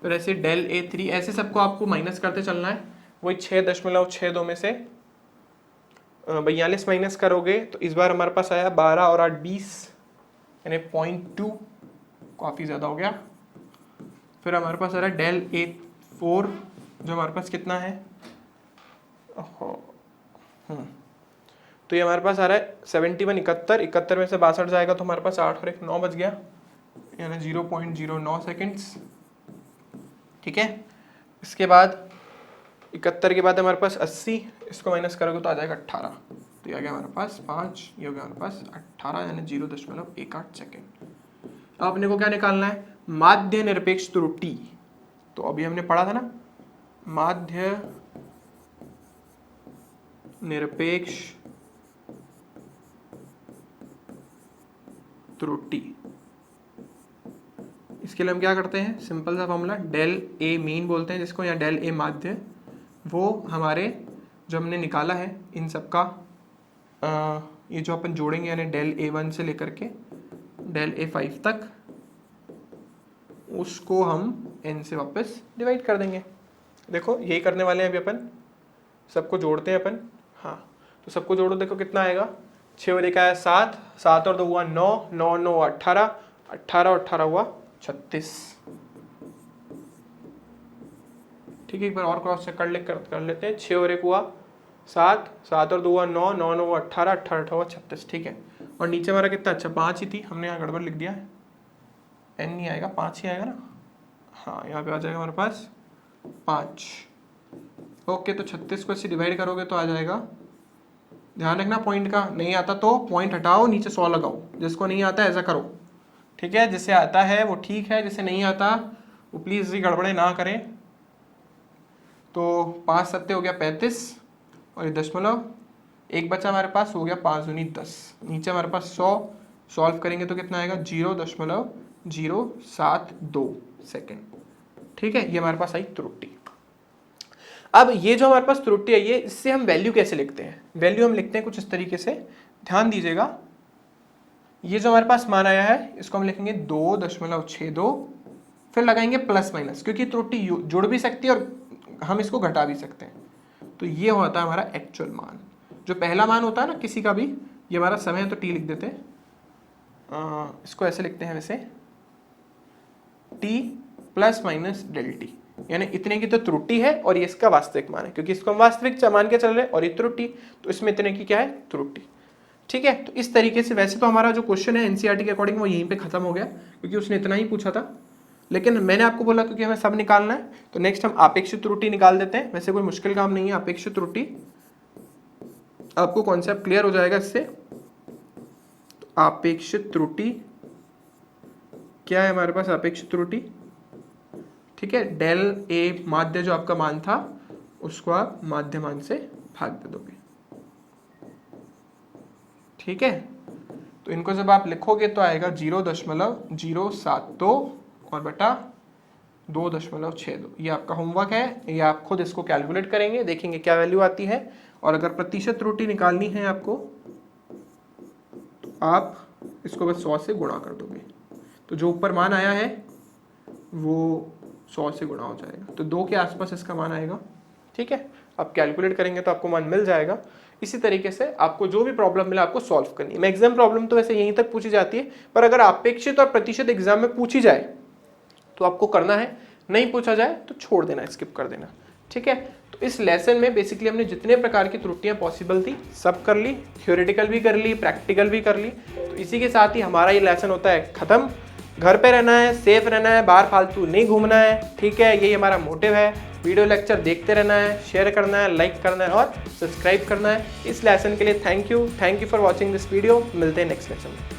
फिर ऐसे डेल A3, ऐसे सबको आपको माइनस करते चलना है। वही 6.62 में से 42 माइनस करोगे तो इस बार हमारे पास आया 12 और 8 20, यानी 0.2, काफ़ी ज़्यादा हो गया। फिर हमारे पास आ रहा है डेल A4, जो हमारे पास कितना है, तो ये हमारे पास आ रहा है 71, 71 में से 62 जाएगा तो हमारे पास 8 और 1 9 बच गया, यानी 0.09 सेकेंड्स, ठीक है। इसके बाद 71 के बाद हमारे पास 80, इसको माइनस करोगे तो आ जाएगा 18, तो ये आ गया हमारे पास 5, ये हो गया हमारे पास 18 यानी 0.18 सेकेंड। अब अपने को क्या निकालना है, माध्य निरपेक्ष त्रुटि। तो अभी हमने पढ़ा था ना, माध्य निरपेक्ष त्रुटि। इसके लिए हम क्या करते हैं, सिंपल सा फॉर्मूला, डेल ए मीन बोलते हैं जिसको, या डेल ए माध्य, वो हमारे जो हमने निकाला है इन सब का ये जो अपन जोड़ेंगे, यानी डेल A1 से लेकर के डेल A5 तक, उसको हम n से वापस डिवाइड कर देंगे। देखो यही करने वाले हैं अभी अपन, सबको जोड़ते हैं अपन। हाँ तो सबको जोड़ो, देखो कितना आएगा, 6 और 1 आया 7, 7 और 2 हुआ 9, 9 9 18, 18 और 18 हुआ 36। ठीक है, एक बार और क्रॉस चेक कर लेते हैं। 6 और 1 हुआ 7, 7 और 2 हुआ 9, 9 9 हुआ 18, 18 18 हुआ 36। ठीक है, और नीचे हमारा कितना, अच्छा 5 ही थी, हमने यहाँ गड़बड़ लिख दिया है, n नहीं आएगा 5 ही आएगा ना। हाँ यहाँ पे आ जाएगा हमारे पास 5। ओके, तो 36 को इससे डिवाइड करोगे तो आ जाएगा, ध्यान रखना पॉइंट का, नहीं आता तो पॉइंट हटाओ, नीचे 100 लगाओ, जिसको नहीं आता ऐसा करो। ठीक है, जिसे आता है वो ठीक है, जिसे नहीं आता वो प्लीज़ ये गड़बड़े ना करें। तो 5 सत्ते हो गया 35, और ये दशमलव एक बचा हमारे पास, हो गया 5 दूनी 10, नीचे हमारे पास 100, सॉल्व करेंगे तो कितना आएगा 0.072 सेकेंड। ठीक है, ये हमारे पास आई त्रुटि। अब ये जो हमारे पास त्रुटि आई है, इससे हम वैल्यू कैसे लिखते हैं, वैल्यू हम लिखते हैं कुछ इस तरीके से, ध्यान दीजिएगा। ये जो हमारे पास मान आया है इसको हम लिखेंगे 2.62, फिर लगाएंगे प्लस माइनस, क्योंकि त्रुटि जुड़ भी सकती है और हम इसको घटा भी सकते हैं। तो ये होता है हमारा एक्चुअल मान। जो पहला मान होता है ना किसी का भी, ये हमारा समय है तो टी लिख देते हैं, इसको ऐसे लिखते हैं वैसे, t plus minus del t, यानी इतने की तो त्रुटि है और ये इसका वास्तविक मान है, क्योंकि इसको हम वास्तविक मान के चल रहे हैं, और ये त्रुटि, तो इसमें इतने की क्या है, त्रुटि। ठीक है, तो इस तरीके से वैसे तो हमारा जो क्वेश्चन है एनसीईआरटी के अकॉर्डिंग वो यहीं पे खत्म हो गया, क्योंकि उसने इतना ही पूछा था, लेकिन मैंने आपको बोला क्योंकि हमें सब निकालना है, तो नेक्स्ट हम आपेक्षिक त्रुटि निकाल देते हैं। वैसे कोई मुश्किल काम नहीं है, आपेक्षिक त्रुटि, आपको कॉन्सेप्ट क्लियर हो जाएगा इससे। तो आपेक्षिक त्रुटि क्या है हमारे पास, आपेक्षिक त्रुटि, ठीक है, डेल ए माध्य जो आपका मान था उसको आप माध्य मान से भाग दे दोगे। ठीक है, तो इनको जब आप लिखोगे तो आएगा 0.072 और बटा 2.62। ये आपका होमवर्क है, ये आप खुद इसको कैलकुलेट करेंगे, देखेंगे क्या वैल्यू आती है, और अगर प्रतिशत त्रुटि निकालनी है आपको तो आप इसको बस 100 से गुणा कर दोगे, तो जो ऊपर मान आया है वो 100 से गुणा हो जाएगा, तो 2 के आसपास इसका मान आएगा। ठीक है, आप कैलकुलेट करेंगे तो आपको मान मिल जाएगा। इसी तरीके से आपको जो भी प्रॉब्लम मिला आपको सॉल्व करनी है। मैक्सिमम प्रॉब्लम तो वैसे यहीं तक पूछी जाती है, पर अगर अपेक्षित और प्रतिशत एग्जाम में पूछी जाए तो आपको करना है, नहीं पूछा जाए तो छोड़ देना, स्किप कर देना। ठीक है, तो इस लेसन में बेसिकली हमने जितने प्रकार की त्रुटियां पॉसिबल थी सब कर ली, थ्योरेटिकल भी कर ली, प्रैक्टिकल भी कर ली। तो इसी के साथ ही हमारा ये लेसन होता है खत्म। घर पे रहना है, सेफ रहना है, बाहर फालतू नहीं घूमना है। ठीक है, यही हमारा मोटिव है। वीडियो लेक्चर देखते रहना है, शेयर करना है, लाइक करना है और सब्सक्राइब करना है। इस लेसन के लिए thank you for watching this video. मिलते हैं नेक्स्ट लेसन में।